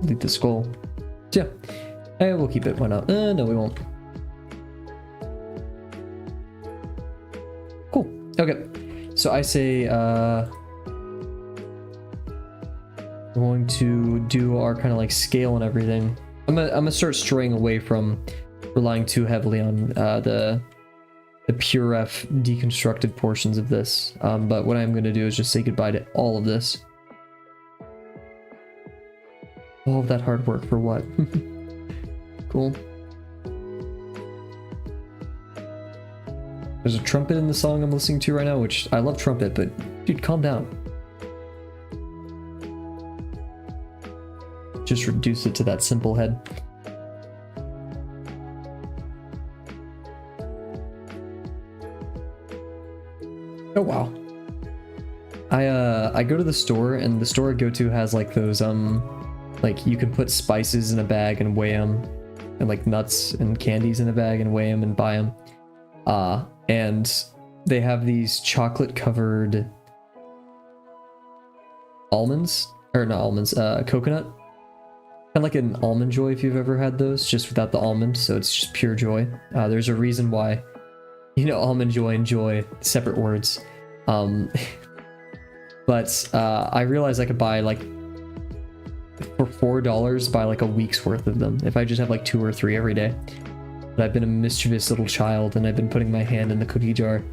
Delete the skull. So yeah, we'll keep it. Why not? No, we won't. Cool. Okay. So I say, we're going to do our kind of like scale and everything. I'm gonna start straying away from relying too heavily on the pure F deconstructed portions of this. But what I'm going to do is just say goodbye to all of this. All of that hard work for what? Cool. There's a trumpet in the song I'm listening to right now, which I love trumpet, but dude, calm down. Just reduce it to that simple head. Oh wow. I go to the store, and the store I go to has like those like you can put spices in a bag and weigh them, and like nuts and candies in a bag and weigh them and buy them. And they have these chocolate covered almonds, or not almonds, coconut. Kind of like an almond joy if you've ever had those, just without the almond, so it's just pure joy. There's a reason why, you know, almond joy and joy, separate words. But I realized I could buy like for $4 buy like a week's worth of them if I just have like 2 or 3 every day. But I've been a mischievous little child, and I've been putting my hand in the cookie jar,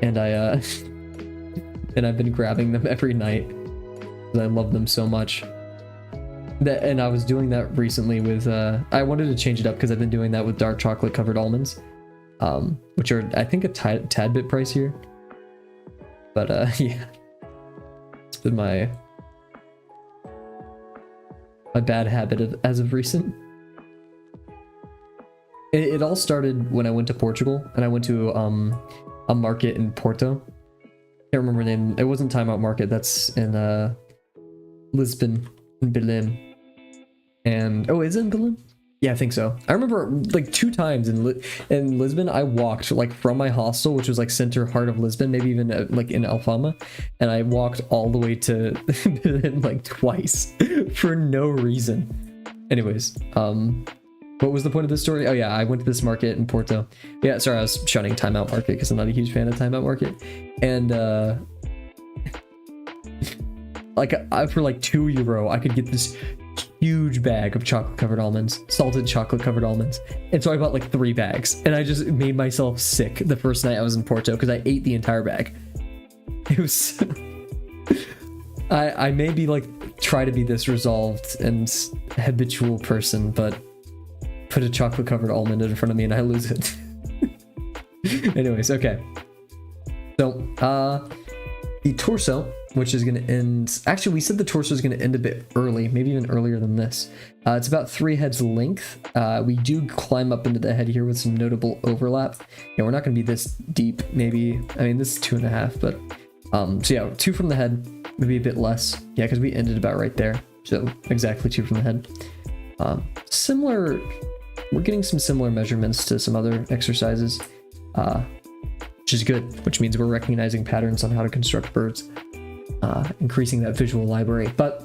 and and I've been grabbing them every night because I love them so much. And I was doing that recently with I wanted to change it up because I've been doing that with dark chocolate covered almonds, which are I think a tad bit pricier. But yeah, it's been my bad habit as of recent. It all started when I went to Portugal, and I went to a market in Porto. Can't remember the name. It wasn't Time Out Market. That's in Lisbon, in Berlin. And oh, is it in Berlin? Yeah, I think so. I remember like 2 times in Lisbon, I walked like from my hostel, which was like center heart of Lisbon, maybe even like in Alfama, and I walked all the way to Berlin like twice for no reason. Anyways, what was the point of this story? Oh yeah, I went to this market in Porto. Yeah, sorry, I was shunning Time Out Market because I'm not a huge fan of Time Out Market. And like for like €2, I could get this huge bag of chocolate covered almonds, salted chocolate covered almonds. And so I bought like 3 bags, and I just made myself sick the first night I was in Porto because I ate the entire bag. It was I maybe like try to be this resolved and habitual person, but put a chocolate covered almond in front of me and I lose it. Anyways, okay. So the torso, which is going to end, actually we said the torso is going to end a bit early, maybe even earlier than this. It's about 3 heads length. We do climb up into the head here with some notable overlap. Yeah, we're not going to be this deep, maybe. I mean, this is 2.5, but so yeah, 2 from the head, maybe a bit less. Yeah, because we ended about right there. So exactly 2 from the head. Similar, we're getting some similar measurements to some other exercises, which is good, which means we're recognizing patterns on how to construct birds. Increasing that visual library. But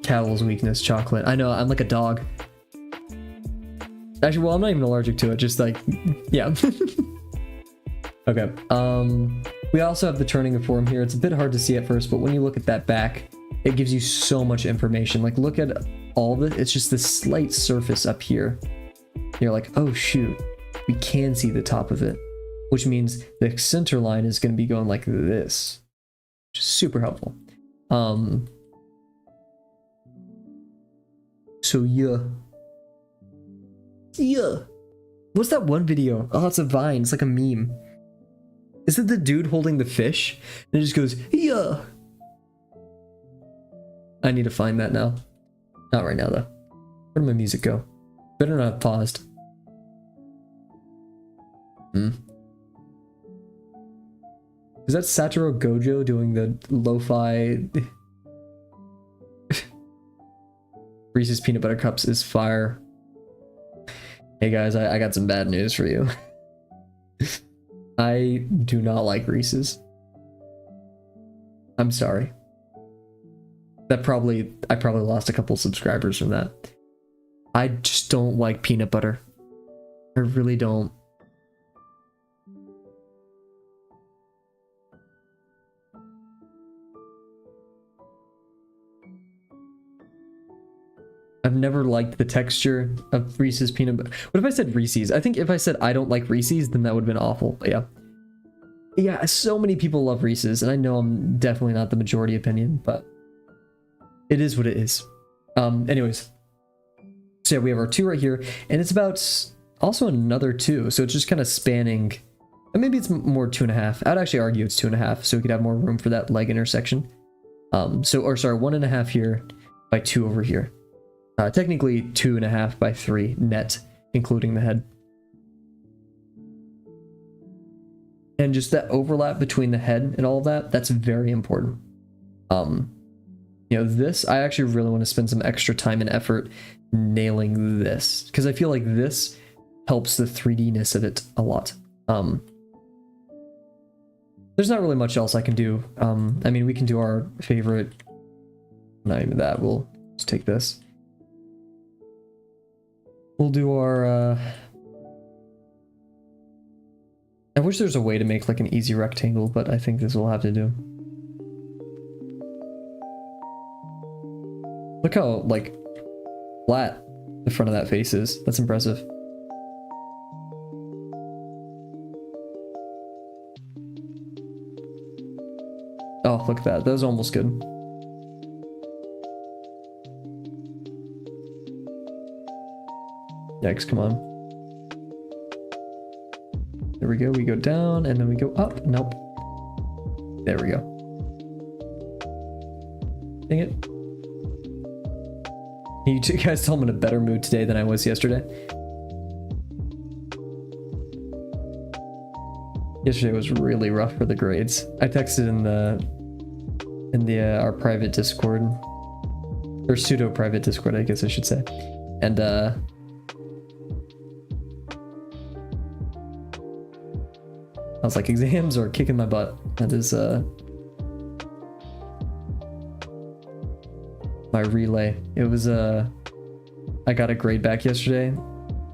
Kavel's weakness, chocolate. I know, I'm like a dog. Actually, well, I'm not even allergic to it, just like, yeah. Okay, we also have the turning of form here. It's a bit hard to see at first, but when you look at that back, it gives you so much information. Like, look at all of it. It's just this slight surface up here. You're like, oh shoot, we can see the top of it, which means the center line is going to be going like this, which is super helpful. So yeah. What's that one video? Oh, it's a Vine. It's like a meme. Is it the dude holding the fish? And it just goes, yeah. I need to find that now. Not right now, though. Where did my music go? Better not have paused. Is that Satoru Gojo doing the lo-fi? Reese's Peanut Butter Cups is fire. Hey guys, I got some bad news for you. I do not like Reese's. I'm sorry. I probably lost a couple subscribers from that. I just don't like peanut butter. I really don't. I've never liked the texture of Reese's peanut butter. What if I said Reese's? I think if I said I don't like Reese's, then that would have been awful. But yeah. Yeah, so many people love Reese's, and I know I'm definitely not the majority opinion, but it is what it is. Anyways. So yeah, we have our 2 right here, and it's about also another 2. So it's just kind of spanning, and maybe it's more 2.5. I'd actually argue it's 2.5, so we could have more room for that leg intersection. Or sorry, 1.5 here by 2 over here. Technically 2.5 by 3 net, including the head. And just that overlap between the head and all of that, that's very important. You know, this, I actually really want to spend some extra time and effort nailing this, because I feel like this helps the 3D-ness of it a lot. There's not really much else I can do. I mean, we can do our favorite, not even that, we'll just take this. We'll do our, I wish there's a way to make like an easy rectangle, but I think this will have to do. Look how, like, flat the front of that face is. That's impressive. Oh, look at that. That was almost good. Yikes, come on. There we go. We go down, and then we go up. Nope. There we go. Dang it. You two guys tell I'm in a better mood today than I was yesterday. Yesterday was really rough for the grades. I texted in our private Discord, or pseudo private Discord, I guess I should say, and I was like, exams are kicking my butt. That is my relay. It was I got a grade back yesterday,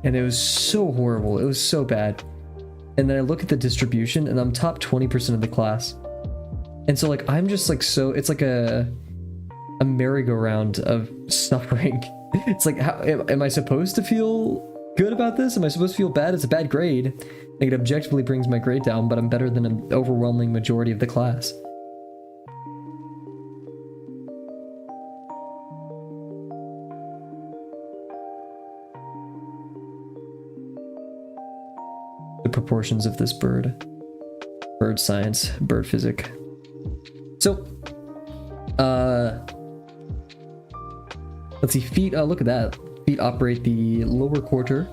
and it was so horrible. It was so bad. And then I look at the distribution, and I'm top 20% of the class. And so like I'm just like, so it's like a merry-go-round of suffering. It's like, how am I supposed to feel good about this? Am I supposed to feel bad? It's a bad grade. Like, it objectively brings my grade down, but I'm better than an overwhelming majority of the class. The proportions of this bird. Bird science, bird physics. So, let's see, feet, look at that. Feet operate the lower quarter,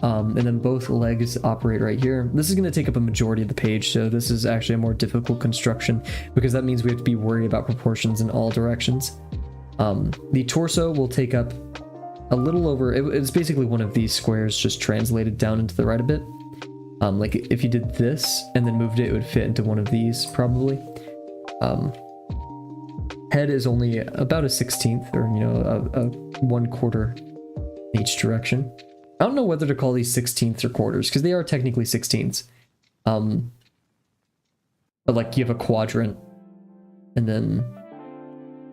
and then both legs operate right here. This is going to take up a majority of the page, so this is actually a more difficult construction, because that means we have to be worried about proportions in all directions. The torso will take up a little over, it's basically one of these squares just translated down into the right a bit. Like if you did this and then moved it, it would fit into one of these probably. Head is only about a 16th, or, you know, a 1/4 in each direction. I don't know whether to call these 16ths or quarters, because they are technically 16ths. But like you have a quadrant, and then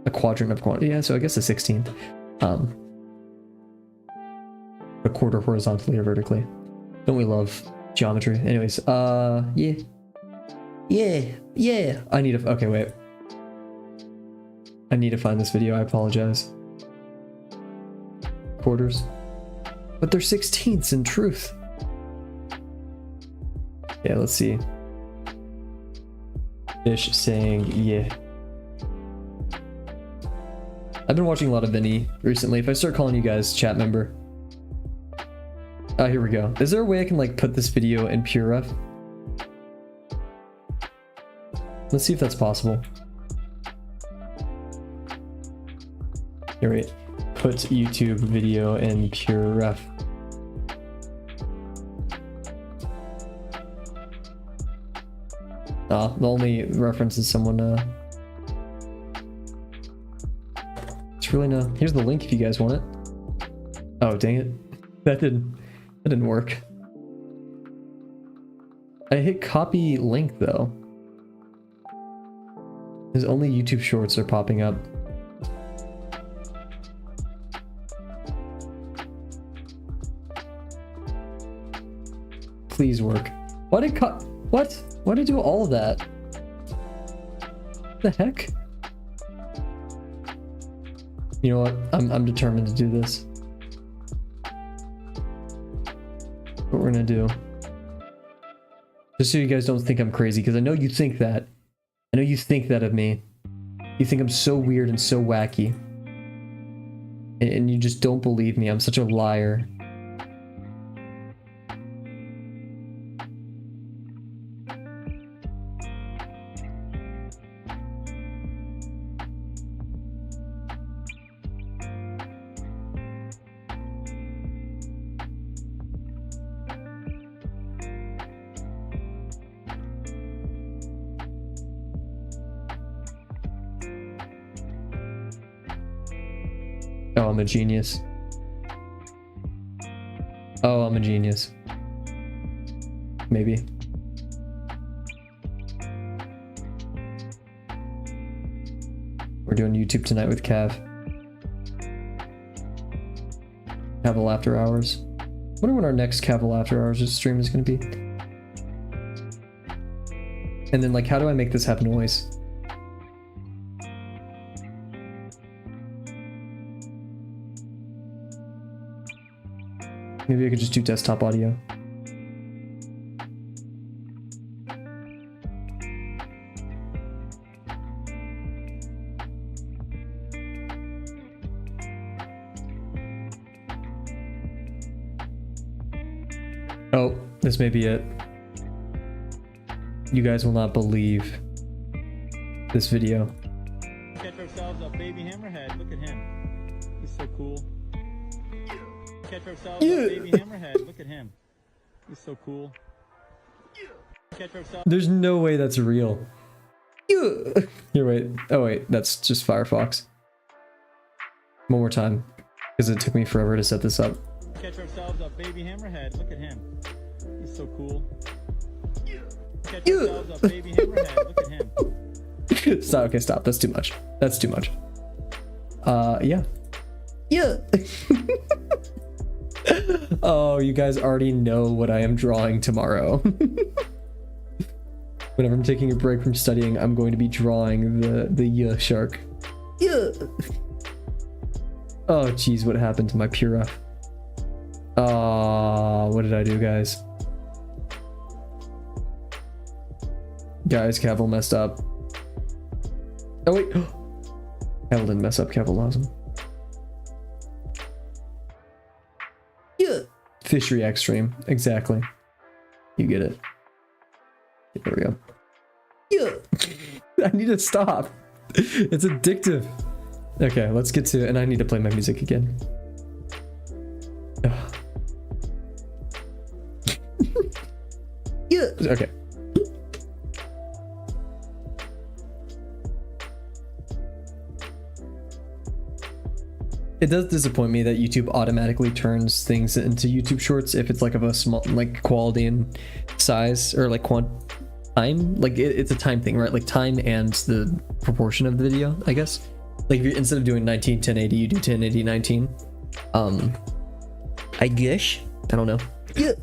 a quadrant of quantity. Yeah, so I guess a 16th. A quarter horizontally or vertically. Don't we love geometry? Anyways, yeah. I need to, okay, wait. I need to find this video, I apologize. Quarters. But they're 16ths in truth. Yeah, let's see. Fish saying yeah. I've been watching a lot of Vinny recently. If I start calling you guys chat member. Oh, here we go. Is there a way I can like put this video in pure ref? Let's see if that's possible. Here, wait. Put YouTube video in pure ref. The only reference is someone, it's really no. Here's the link if you guys want it. Oh, dang it. That didn't work. I hit copy link though. Because only YouTube shorts are popping up. Please work. Why did what? Why did I do all of that? What the heck? You know what? I'm determined to do this. What we're gonna do. Just so you guys don't think I'm crazy, because I know you think that. I know you think that of me. You think I'm so weird and so wacky. And you just don't believe me. I'm such a liar. Oh, I'm a genius. Oh, I'm a genius. Maybe. We're doing YouTube tonight with Kav. Kavel After Hours. I wonder when our next Kavel After Hours stream is going to be. And then, like, how do I make this have noise? Maybe I could just do desktop audio. Oh, this may be it. You guys will not believe this video. Catch ourselves a baby hammerhead. Look at him. He's so cool. Catch ourselves a baby hammerhead. Look at him. He's so cool. Catch ourselves. There's no way that's real. Here, wait. Oh wait, that's just Firefox. One more time, because it took me forever to set this up. Catch ourselves a baby hammerhead. Look at him. He's so cool. Catch ourselves a baby hammerhead. Look at him. Stop. Okay, stop. That's too much. That's too much. Yeah. Oh, you guys already know what I am drawing tomorrow. Whenever I'm taking a break from studying, I'm going to be drawing the shark. Oh, geez, what happened to my Pura? What did I do, guys? Guys, Kavel messed up. Oh, wait. Kavel didn't mess up. Kavel loves him. Fish react stream. Exactly. You get it. There we go. I need to stop. It's addictive. Okay, let's get to it. And I need to play my music again. Okay. It does disappoint me that YouTube automatically turns things into YouTube Shorts if it's like of a small, like quality and size, or like time. Like it's a time thing, right? Like time and the proportion of the video, I guess. Like if you, instead of doing 19 1080, you do 1080 19. I guess. I don't know. Yeah.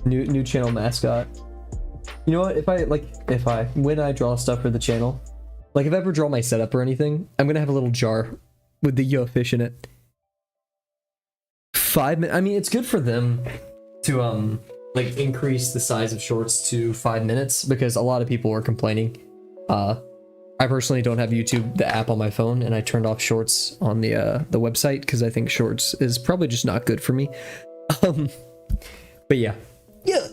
New channel mascot. You know what? When I draw stuff for the channel, like if I ever draw my setup or anything, I'm gonna have a little jar with the yo fish in it. 5 minutes. I mean, it's good for them to like increase the size of shorts to 5 minutes, because a lot of people are complaining. I personally don't have YouTube, the app, on my phone, and I turned off shorts on the website because I think shorts is probably just not good for me. But yeah. Yeah.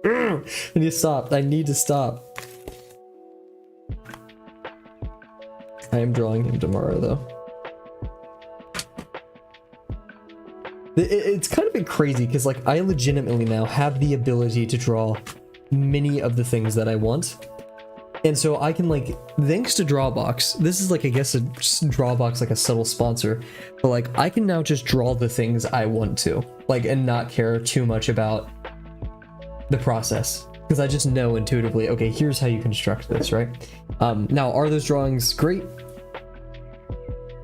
I need to stop. I need to stop. I am drawing him tomorrow, though. It's kind of been crazy because, like, I legitimately now have the ability to draw many of the things that I want. And so I can, like, thanks to Drawbox, this is like, I guess, a Drawbox, like a subtle sponsor, but like I can now just draw the things I want to, like, and not care too much about the process, because I just know intuitively, okay, here's how you construct this, right? Now, are those drawings great?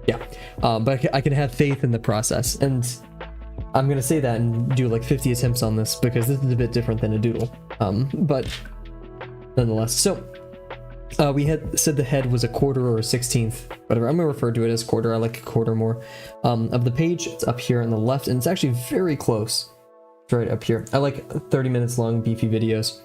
Yeah, but I can have faith in the process, and I'm gonna say that and do like 50 attempts on this because this is a bit different than a doodle, but nonetheless. So we had said the head was a quarter or a 16th, whatever. I'm gonna refer to it as quarter. I like a quarter more. Of the page. It's up here on the left, and it's actually very close. It's right up here. I like 30 minutes long beefy videos.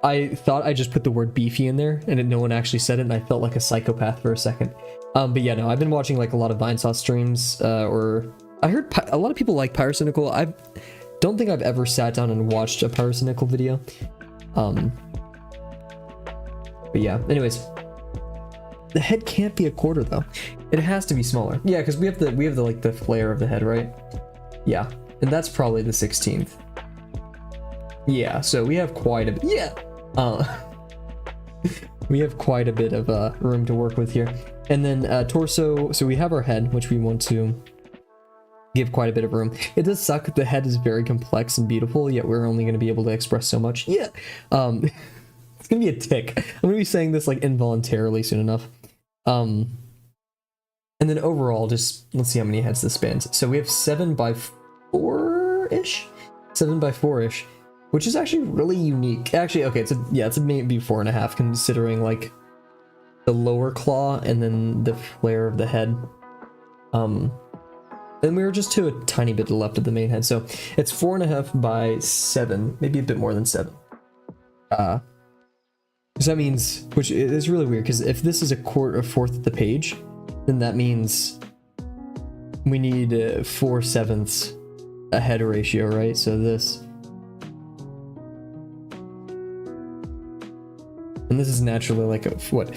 I thought I just put the word beefy in there, and no one actually said it, and I felt like a psychopath for a second. But yeah, no, I've been watching like a lot of Vinesauce streams, or I heard a lot of people like Pyrocynical. I don't think I've ever sat down and watched a Pyrocynical video. But yeah, anyways, the head can't be a quarter though. It has to be smaller. Yeah, because we have the like the flare of the head, right? Yeah, and that's probably the 16th. Yeah, so we have quite a bit. Yeah. We have quite a bit of room to work with here. And then torso. So we have our head, which we want to give quite a bit of room. It does suck that the head is very complex and beautiful, yet we're only going to be able to express so much. Yeah. It's gonna be a tick. I'm gonna be saying this like involuntarily soon enough. And then overall, just let's see how many heads this spans. So we have 7 by 4-ish, 7 by 4-ish, which is actually really unique. Actually, okay, it's a maybe 4.5 considering like the lower claw and then the flare of the head. And we were just to a tiny bit to the left of the main head, so it's 4.5 by 7, maybe a bit more than 7. So that means, which is really weird, because if this is a fourth of the page, then that means we need 4/7 a head ratio, right? So this, and this is naturally like a what,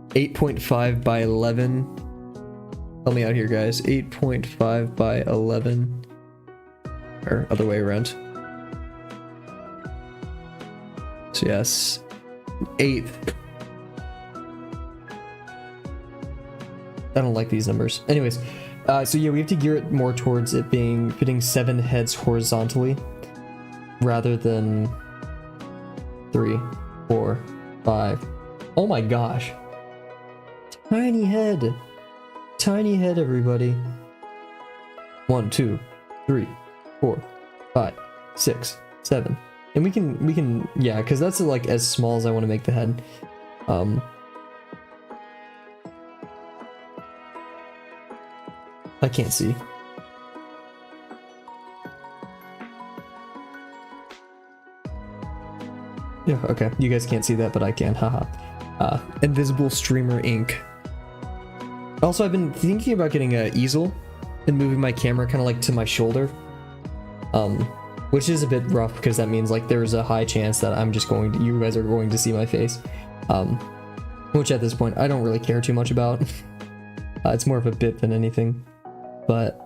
8.5 by 11. Help me out here, guys. 8.5 by 11, or other way around. So yes. 8th. I don't like these numbers. Anyways, so yeah, we have to gear it more towards it fitting 7 heads horizontally rather than 3, 4, 5. Oh my gosh. Tiny head. Tiny head, everybody. 1, 2, 3, 4, 5, 6, 7. And we can, yeah, because that's like as small as I want to make the head. I can't see. Yeah, okay. You guys can't see that, but I can. Haha. Invisible Streamer ink. Also, I've been thinking about getting an easel and moving my camera kind of like to my shoulder. Which is a bit rough because that means like there's a high chance that you guys are going to see my face. Which at this point I don't really care too much about. It's more of a bit than anything. But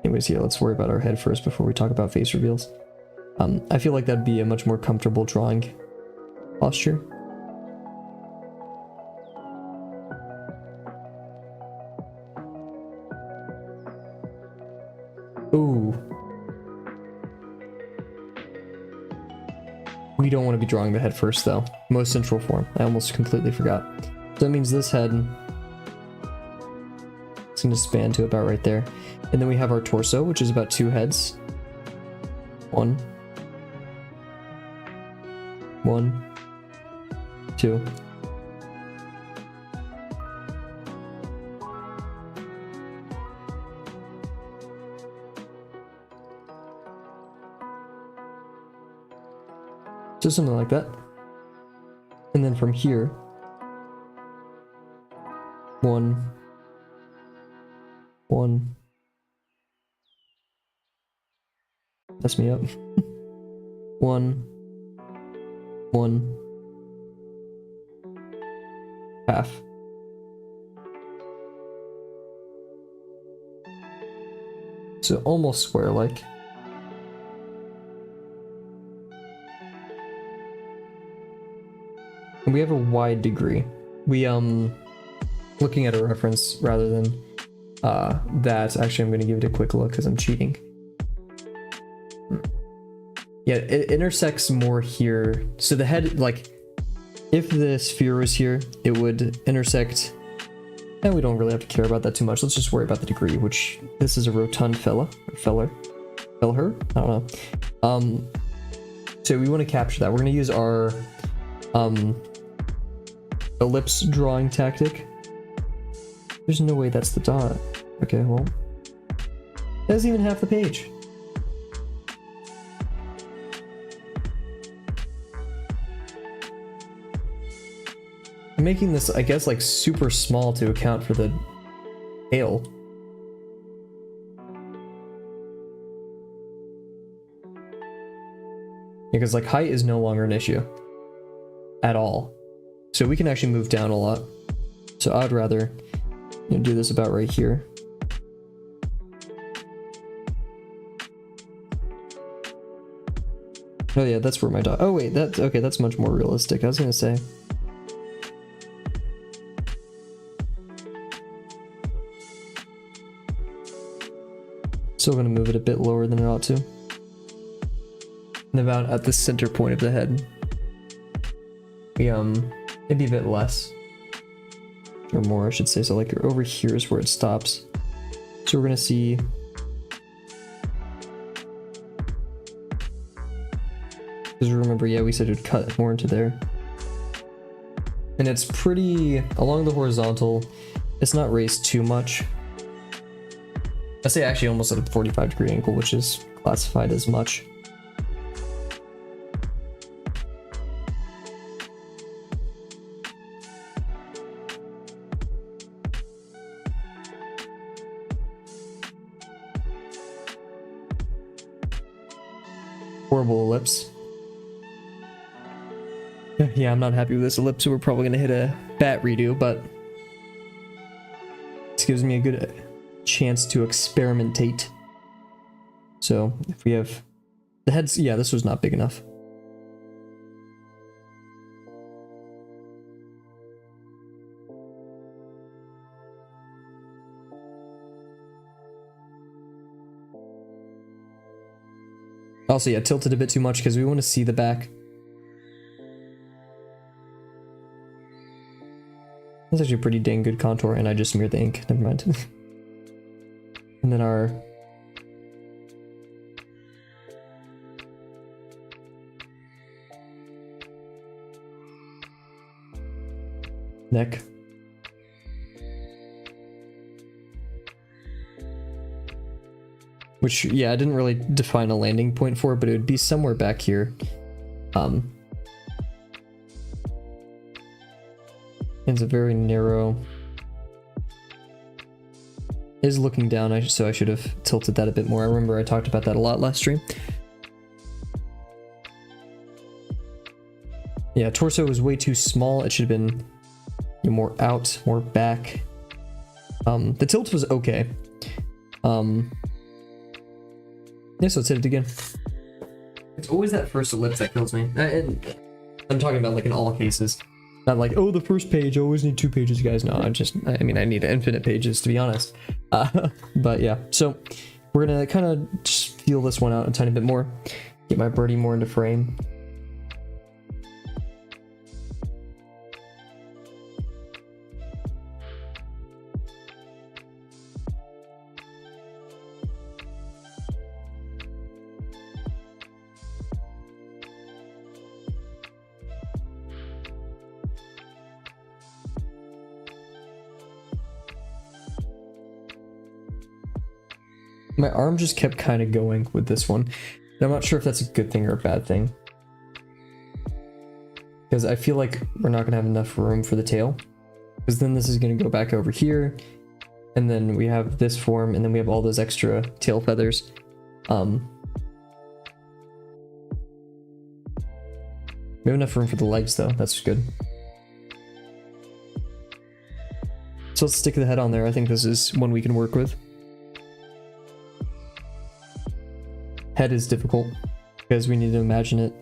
anyways, yeah, let's worry about our head first before we talk about face reveals. I feel like that'd be a much more comfortable drawing posture. Ooh. We don't want to be drawing the head first, though. Most central form. I almost completely forgot. So that means this head is going to span to about right there. And then we have our torso, which is about 2 heads. 1. 1. 2. So something like that. And then from here, 1, 1. Mess me up. 1, 1. Half. So almost square-like. And we have a wide degree. We, looking at a reference rather than that, actually I'm going to give it a quick look because I'm cheating. Yeah, it intersects more here. So the head, like, if the sphere was here, it would intersect, and we don't really have to care about that too much. Let's just worry about the degree, which this is a rotund fella, or feller, feller? I don't know. So we want to capture that. We're going to use our ellipse drawing tactic. There's no way that's the dot. Okay, well, that's even half the page. I'm making this, I guess, like super small to account for the tail. Because like height is no longer an issue at all. So we can actually move down a lot. So I'd rather, you know, do this about right here. Oh yeah, that's where my dot. Oh wait, that's okay. That's much more realistic. I was gonna say. Still gonna move it a bit lower than it ought to. And about at the center point of the head. We maybe a bit less. Or more, I should say. So like over here is where it stops. So we're gonna see. Because remember, yeah, we said it would cut more into there. And it's pretty along the horizontal. It's not raised too much. I say actually almost at a 45-degree angle, which is classified as much. Horrible ellipse. Yeah, I'm not happy with this ellipse, so we're probably gonna hit a bat redo, but this gives me a good chance to experimentate. So if we have the heads, yeah, this was not big enough. Also, yeah, tilted a bit too much because we want to see the back. That's actually a pretty dang good contour, and I just smeared the ink. Never mind. And then our neck. Which, yeah, I didn't really define a landing point for it, but it would be somewhere back here. It's a very narrow. Is looking down, so I should have tilted that a bit more. I remember I talked about that a lot last stream. Yeah, torso was way too small. It should have been, you know, more out, more back. The tilt was okay. Yeah, so let's hit it again. It's always that first ellipse that kills me. I'm talking about like in all cases. Not like, oh, the first page, I always need 2 pages, guys. No, I mean, I need infinite pages, to be honest. But yeah, so we're gonna kind of just feel this one out a tiny bit more, get my birdie more into frame. My arm just kept kind of going with this one. And I'm not sure if that's a good thing or a bad thing. Because I feel like we're not going to have enough room for the tail. Because then this is going to go back over here. And then we have this form, and then we have all those extra tail feathers. We have enough room for the legs though, that's good. So let's stick the head on there. I think this is one we can work with. Head is difficult because we need to imagine it.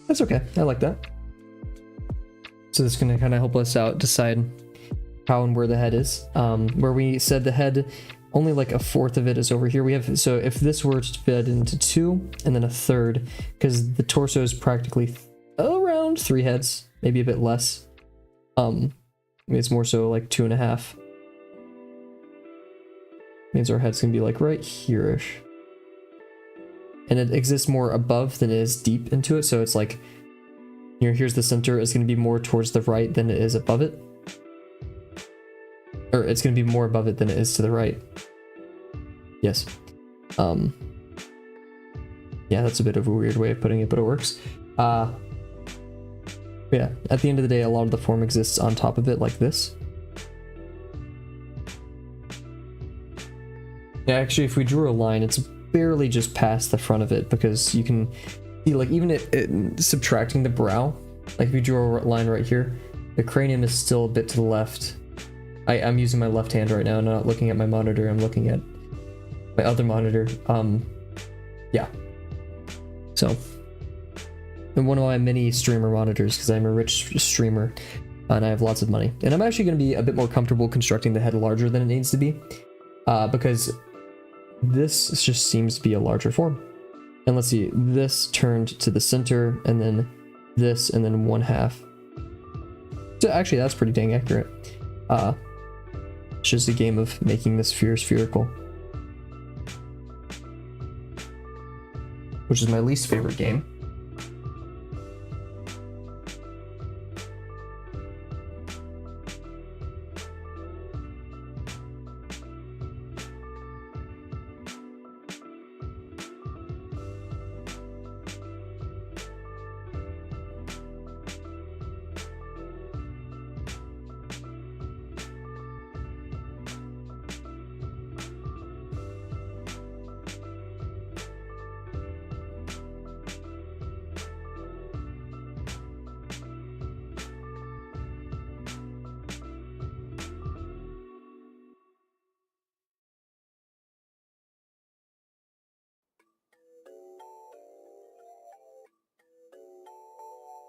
That's okay, I like that. So this is going to kind of help us out decide how and where the head is. Where we said the head, only like a fourth of it is over here. We have, so if this were to fit into 2 and then a third, because the torso is practically around 3 heads, maybe a bit less. It's more so like 2.5. Means our head's gonna be like right here-ish. And it exists more above than it is deep into it, so it's like, you know, here's the center, it's gonna be more towards the right than it is above it. Or it's gonna be more above it than it is to the right. Yes. Yeah, that's a bit of a weird way of putting it, but it works. Yeah, at the end of the day, a lot of the form exists on top of it like this. Yeah, actually, if we drew a line, it's barely just past the front of it, because you can see, like, even it subtracting the brow, like if you drew a line right here, the cranium is still a bit to the left. I'm using my left hand right now, I'm not looking at my monitor, I'm looking at my other monitor. Yeah. So, and one of my mini streamer monitors, because I'm a rich streamer and I have lots of money. And I'm actually going to be a bit more comfortable constructing the head larger than it needs to be, because this just seems to be a larger form. And let's see, this turned to the center, and then this, and then 1/2. So actually, that's pretty dang accurate. It's just a game of making this sphere spherical, which is my least favorite game.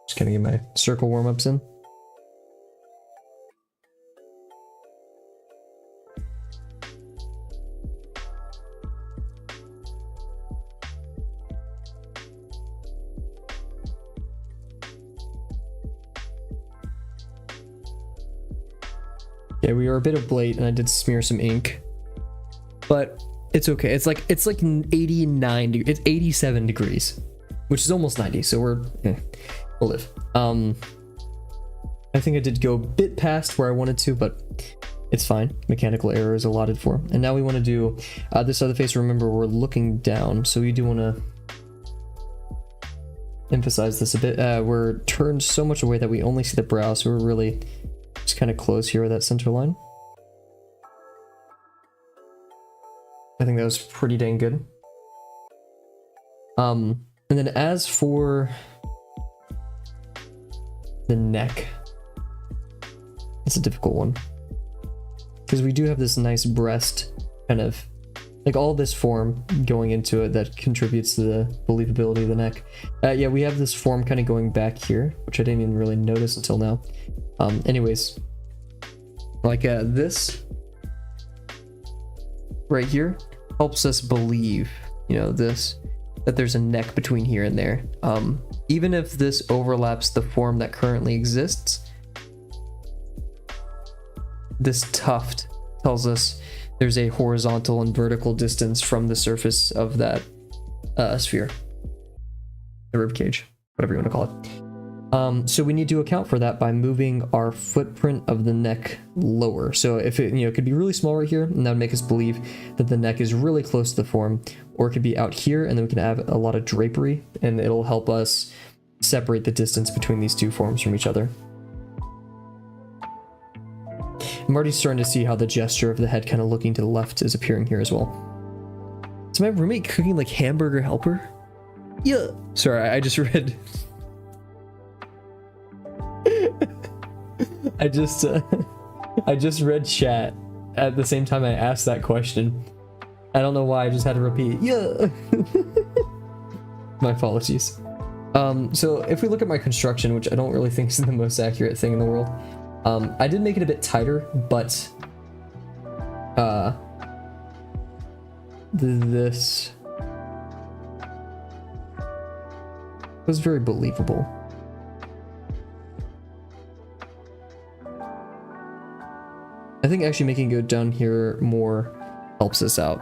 Just gonna get my circle warm-ups in. Yeah, we are a bit oblate, and I did smear some ink, but it's okay. It's like 89. It's 87 degrees, which is almost 90. So we'll live. I think I did go a bit past where I wanted to, but it's fine. Mechanical error is allotted for. And now we want to do this other face. Remember, we're looking down, so we do want to emphasize this a bit. We're turned so much away that we only see the brow, so we're really just kind of close here with that center line. I think that was pretty dang good. And then as for the neck, it's a difficult one. because we do have this nice breast kind of like all this form going into it that contributes to the believability of the neck. Yeah, we have this form kind of going back here, which I didn't even really notice until now. Anyways, like this right here helps us believe, you know, that there's a neck between here and there. Even if this overlaps the form that currently exists, this tuft tells us there's a horizontal and vertical distance from the surface of that sphere, the rib cage, whatever you want to call it. So we need to account for that by moving our footprint of the neck lower. So if it, you know, it could be really small right here, and that would make us believe that the neck is really close to the form, or it could be out here, and then we can have a lot of drapery, and it'll help us separate the distance between these two forms from each other. I'm already starting to see how the gesture of the head kind of looking to the left is appearing here as well. Is my roommate cooking like hamburger helper? Yeah. Sorry, I just read. I just read chat at the same time I asked that question. I don't know why, I just had to repeat. Yeah. My apologies. So if we look at my construction, which I don't really think is the most accurate thing in the world, I did make it a bit tighter, but this was very believable. I think actually making it go down here more helps us out.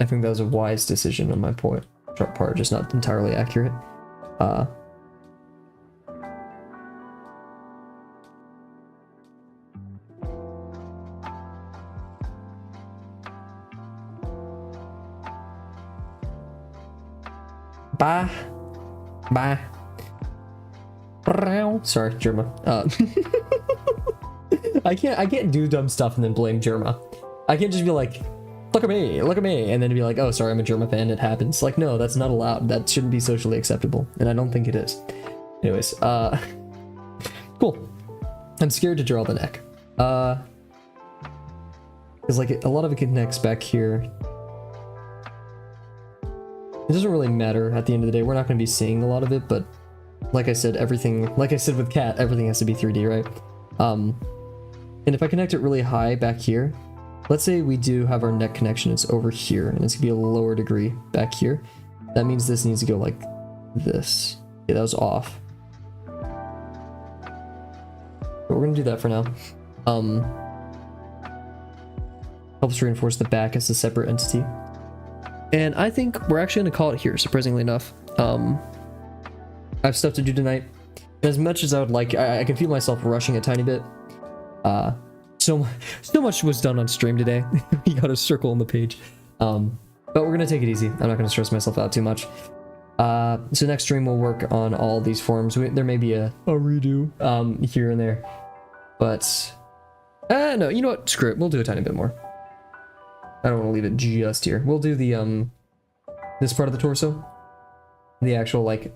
I think that was a wise decision on my part, just not entirely accurate. Bye. Sorry, Germa. I can't do dumb stuff and then blame Germa. I can't just be like, look at me, and then be like, oh, sorry, I'm a Germa fan, it happens. Like, no, that's not allowed. That shouldn't be socially acceptable, and I don't think it is. Anyways, cool. I'm scared to draw the neck. Because like a lot of it connects back here. It doesn't really matter at the end of the day. We're not going to be seeing a lot of it, but like I said, like I said with Cat, everything has to be 3D, right? And if I connect it really high back here, let's say we do have our neck connection, it's over here, and it's gonna be a lower degree back here. That means this needs to go like this. Yeah, that was off. But we're gonna do that for now. Helps reinforce the back as a separate entity. And I think we're actually gonna call it here, surprisingly enough. I have stuff to do tonight. And as much as I would like, I can feel myself rushing a tiny bit. So much was done on stream today. You got a circle on the page. But we're gonna take it easy. I'm not gonna stress myself out too much. So next stream we'll work on all these forms. There may be a redo here and there, but no, you know what? Screw it. We'll do a tiny bit more. I don't want to leave it just here. We'll do the this part of the torso, the actual like.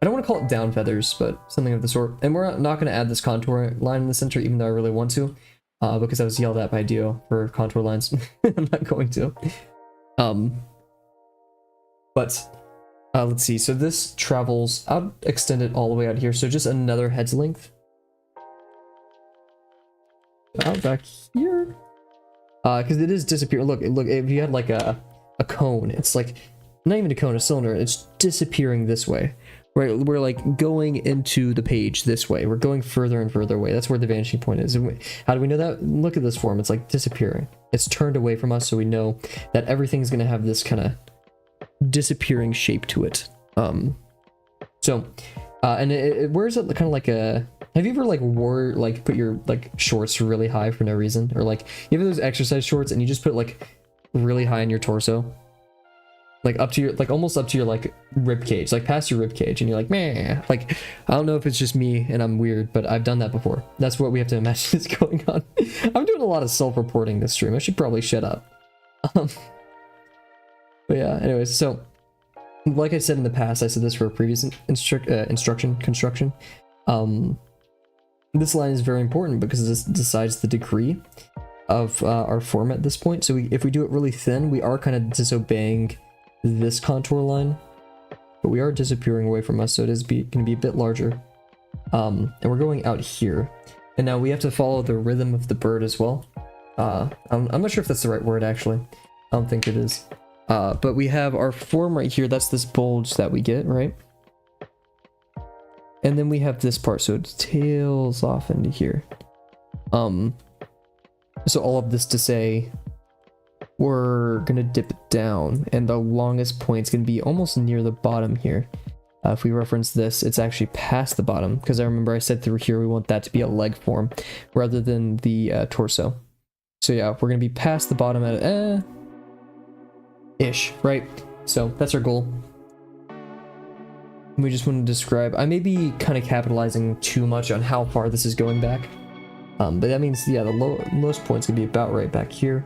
I don't want to call it down feathers, but something of the sort. And we're not going to add this contour line in the center, even though I really want to, because I was yelled at by Dio for contour lines. I'm not going to. But let's see. So this travels. I'll extend it all the way out here. So just another head's length. Out back here. Because it is disappearing. Look. If you had like a cone, it's like not even a cone, a cylinder. It's disappearing this way. Right, we're like going into the page this way. We're going further and further away. That's where the vanishing point is. How do we know that? Look at this form. It's like disappearing. It's turned away from us, so we know that everything's going to have this kind of disappearing shape to it. And it wears it kind of like a... Have you ever like put your like shorts really high for no reason? Or like, you have those exercise shorts and you just put like really high in your torso? Like up to your, like almost up to your like rib cage, like past your rib cage, and you're like, meh. Like, I don't know if it's just me and I'm weird, but I've done that before. That's what we have to imagine is going on. I'm doing a lot of self-reporting this stream. I should probably shut up. But yeah, anyways, so like I said in the past, I said this for a previous construction. This line is very important because this decides the degree of our form at this point. So if we do it really thin, we are kind of disobeying this contour line, but we are disappearing away from us, so it is going to be a bit larger. And we're going out here, and now we have to follow the rhythm of the bird as well. I'm not sure if that's the right word, actually. I don't think it is. But we have our form right here. That's this bulge that we get, right? And then we have this part, so it tails off into here. So all of this to say, we're gonna dip it down, and the longest point's gonna be almost near the bottom here. If we reference this, it's actually past the bottom, because I remember I said through here we want that to be a leg form rather than the torso. So yeah, we're gonna be past the bottom at ish, right? So that's our goal. We just want to describe. I may be kind of capitalizing too much on how far this is going back, but that means, yeah, the lowest point's gonna be about right back here.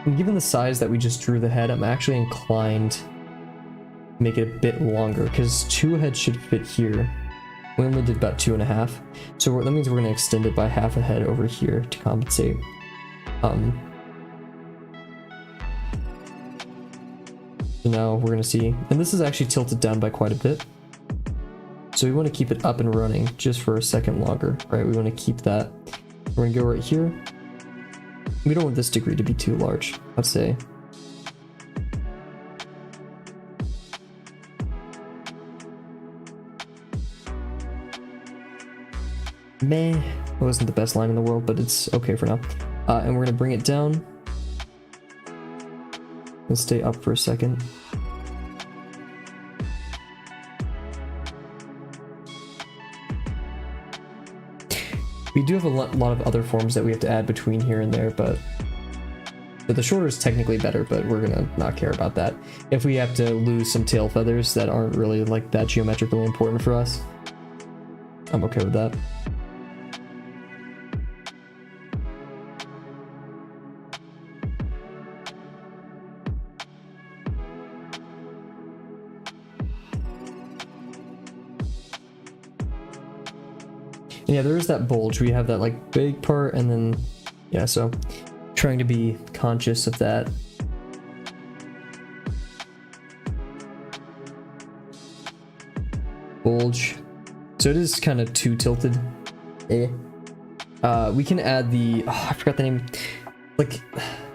And given the size that we just drew the head, I'm actually inclined to make it a bit longer, because 2 heads should fit here. We only did about 2.5, so that means we're gonna extend it by half a head over here to compensate. So now we're gonna see, and this is actually tilted down by quite a bit. So we want to keep it up and running just for a second longer, right? We want to keep that. We're gonna go right here. We don't want this degree to be too large, I'd say. Meh, it wasn't the best line in the world, but it's okay for now. And we're gonna bring it down. Let's stay up for a second. We do have a lot of other forms that we have to add between here and there, but the shorter is technically better, but we're gonna not care about that. If we have to lose some tail feathers that aren't really like that geometrically important for us, I'm okay with that. Yeah, there is that bulge. We have that like big part, and then yeah, so trying to be conscious of that. Bulge. So it is kind of too tilted. We can add the, oh, I forgot the name. Like,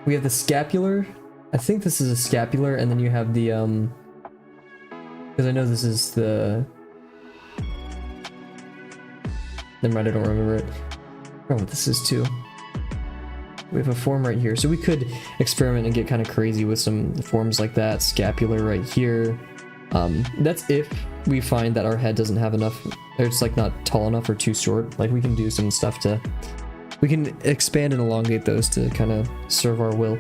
we have the scapular. I think this is a scapular, and then you have the because I know this is the, never mind, I don't remember it. I don't know what this is too. We have a form right here, so we could experiment and get kind of crazy with some forms like that. Scapular right here. That's if we find that our head doesn't have enough, or it's like not tall enough or too short. Like, we can do some stuff to, we can expand and elongate those to kind of serve our will.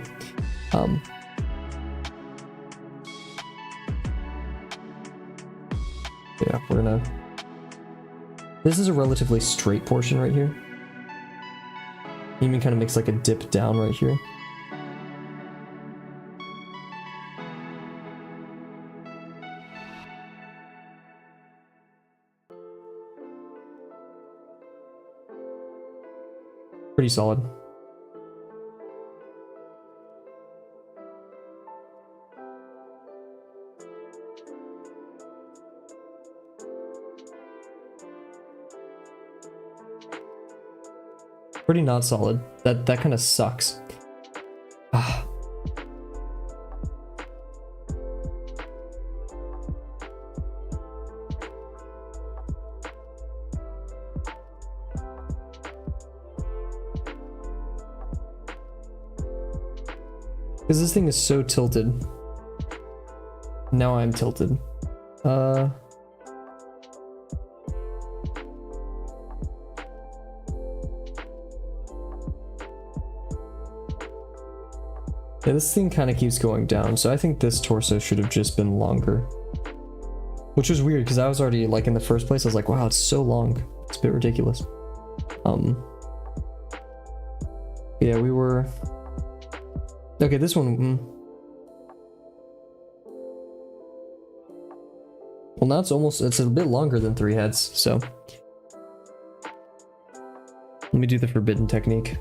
Yeah, we're gonna, this is a relatively straight portion right here. Even kind of makes like a dip down right here. Pretty solid. Pretty not solid. That kind of sucks. Ah. Because this thing is so tilted. Now I'm tilted. Yeah, this thing kind of keeps going down, so I think this torso should have just been longer. Which was weird, because I was already, like, in the first place, I was like, wow, it's so long. It's a bit ridiculous. Yeah, we were... Okay, this one... Well, now it's a bit longer than 3 heads, so... Let me do the forbidden technique.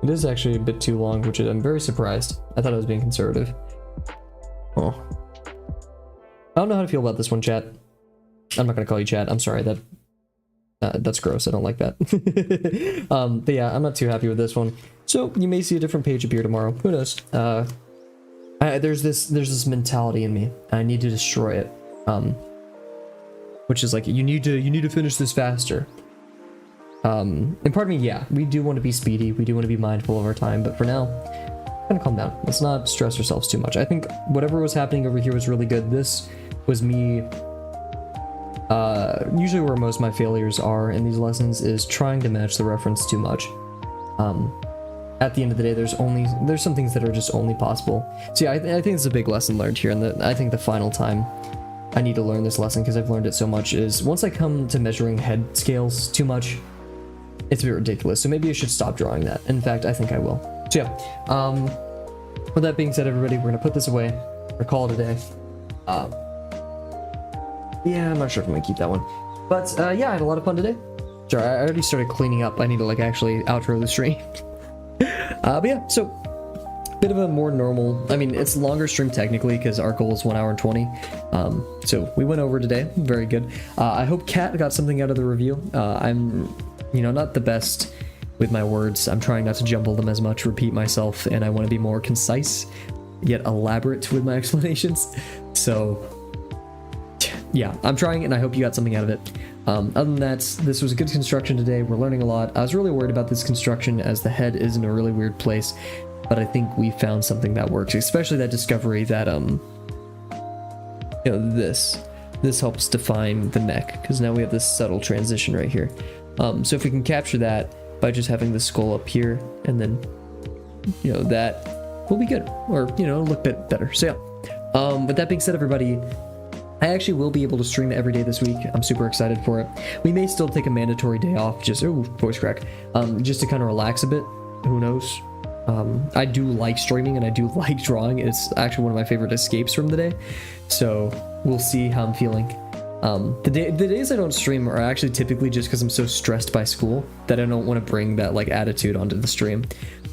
It is actually a bit too long, which I'm very surprised. I thought I was being conservative. Oh. I don't know how to feel about this one, chat. I'm not gonna call you chat. I'm sorry, that's gross. I don't like that. But yeah, I'm not too happy with this one. So you may see a different page appear tomorrow. Who knows? There's this mentality in me. I need to destroy it. Which is like, you need to finish this faster. And part of me, yeah, we do want to be speedy. We do want to be mindful of our time. But for now, kind of calm down. Let's not stress ourselves too much. I think whatever was happening over here was really good. This was me. Usually where most of my failures are in these lessons is trying to match the reference too much. At the end of the day, there's some things that are just only possible. So yeah, I think it's a big lesson learned here, and I think the final time I need to learn this lesson, because I've learned it so much, is once I come to measuring head scales too much, it's a bit ridiculous. So maybe I should stop drawing that. In fact, I think I will. So yeah, with that being said, everybody, we're gonna put this away or call it a day. Yeah, I'm not sure if I'm gonna keep that one, but yeah, I had a lot of fun today. Sure, I already started cleaning up. I need to like actually outro the stream. But yeah, so bit of a more normal, I mean, it's longer stream technically because our goal is 1 hour and 20. So we went over today, very good. I hope Kat got something out of the review. I'm, not the best with my words. I'm trying not to jumble them as much, repeat myself, and I want to be more concise yet elaborate with my explanations. So yeah, I'm trying, and I hope you got something out of it. Other than that, this was a good construction today. We're learning a lot. I was really worried about this construction as the head is in a really weird place, but I think we found something that works, especially that discovery that, this helps define the neck, because now we have this subtle transition right here. So if we can capture that by just having the skull up here, and then, that will be good, or, look a bit better. So yeah, with that being said, everybody, I actually will be able to stream every day this week. I'm super excited for it. We may still take a mandatory day off, just, voice crack, just to kind of relax a bit. Who knows? I do like streaming and I do like drawing. It's actually one of my favorite escapes from the day. So we'll see how I'm feeling. The days I don't stream are actually typically just because I'm so stressed by school that I don't want to bring that like attitude onto the stream.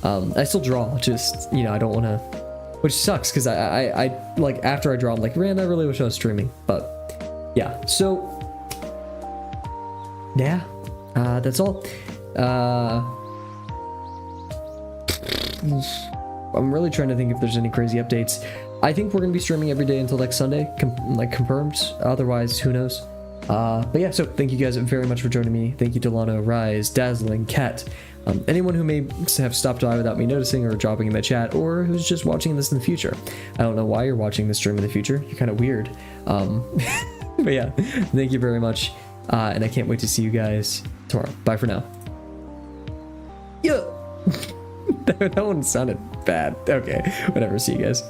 I still draw, just, I don't want to, which sucks because I like after I draw, I'm like, man, I really wish I was streaming. But yeah, so yeah, that's all. I'm really trying to think if there's any crazy updates. I think we're gonna be streaming every day until next Sunday, confirmed. Otherwise, who knows? But yeah, so thank you guys very much for joining me. Thank you, Delano, Rise, Dazzling, Cat, anyone who may have stopped by without me noticing or dropping in the chat, or who's just watching this in the future. I don't know why you're watching this stream in the future. You're kind of weird. But yeah, thank you very much, and I can't wait to see you guys tomorrow. Bye for now. Yeah. That one sounded bad. Okay, whatever. See you guys.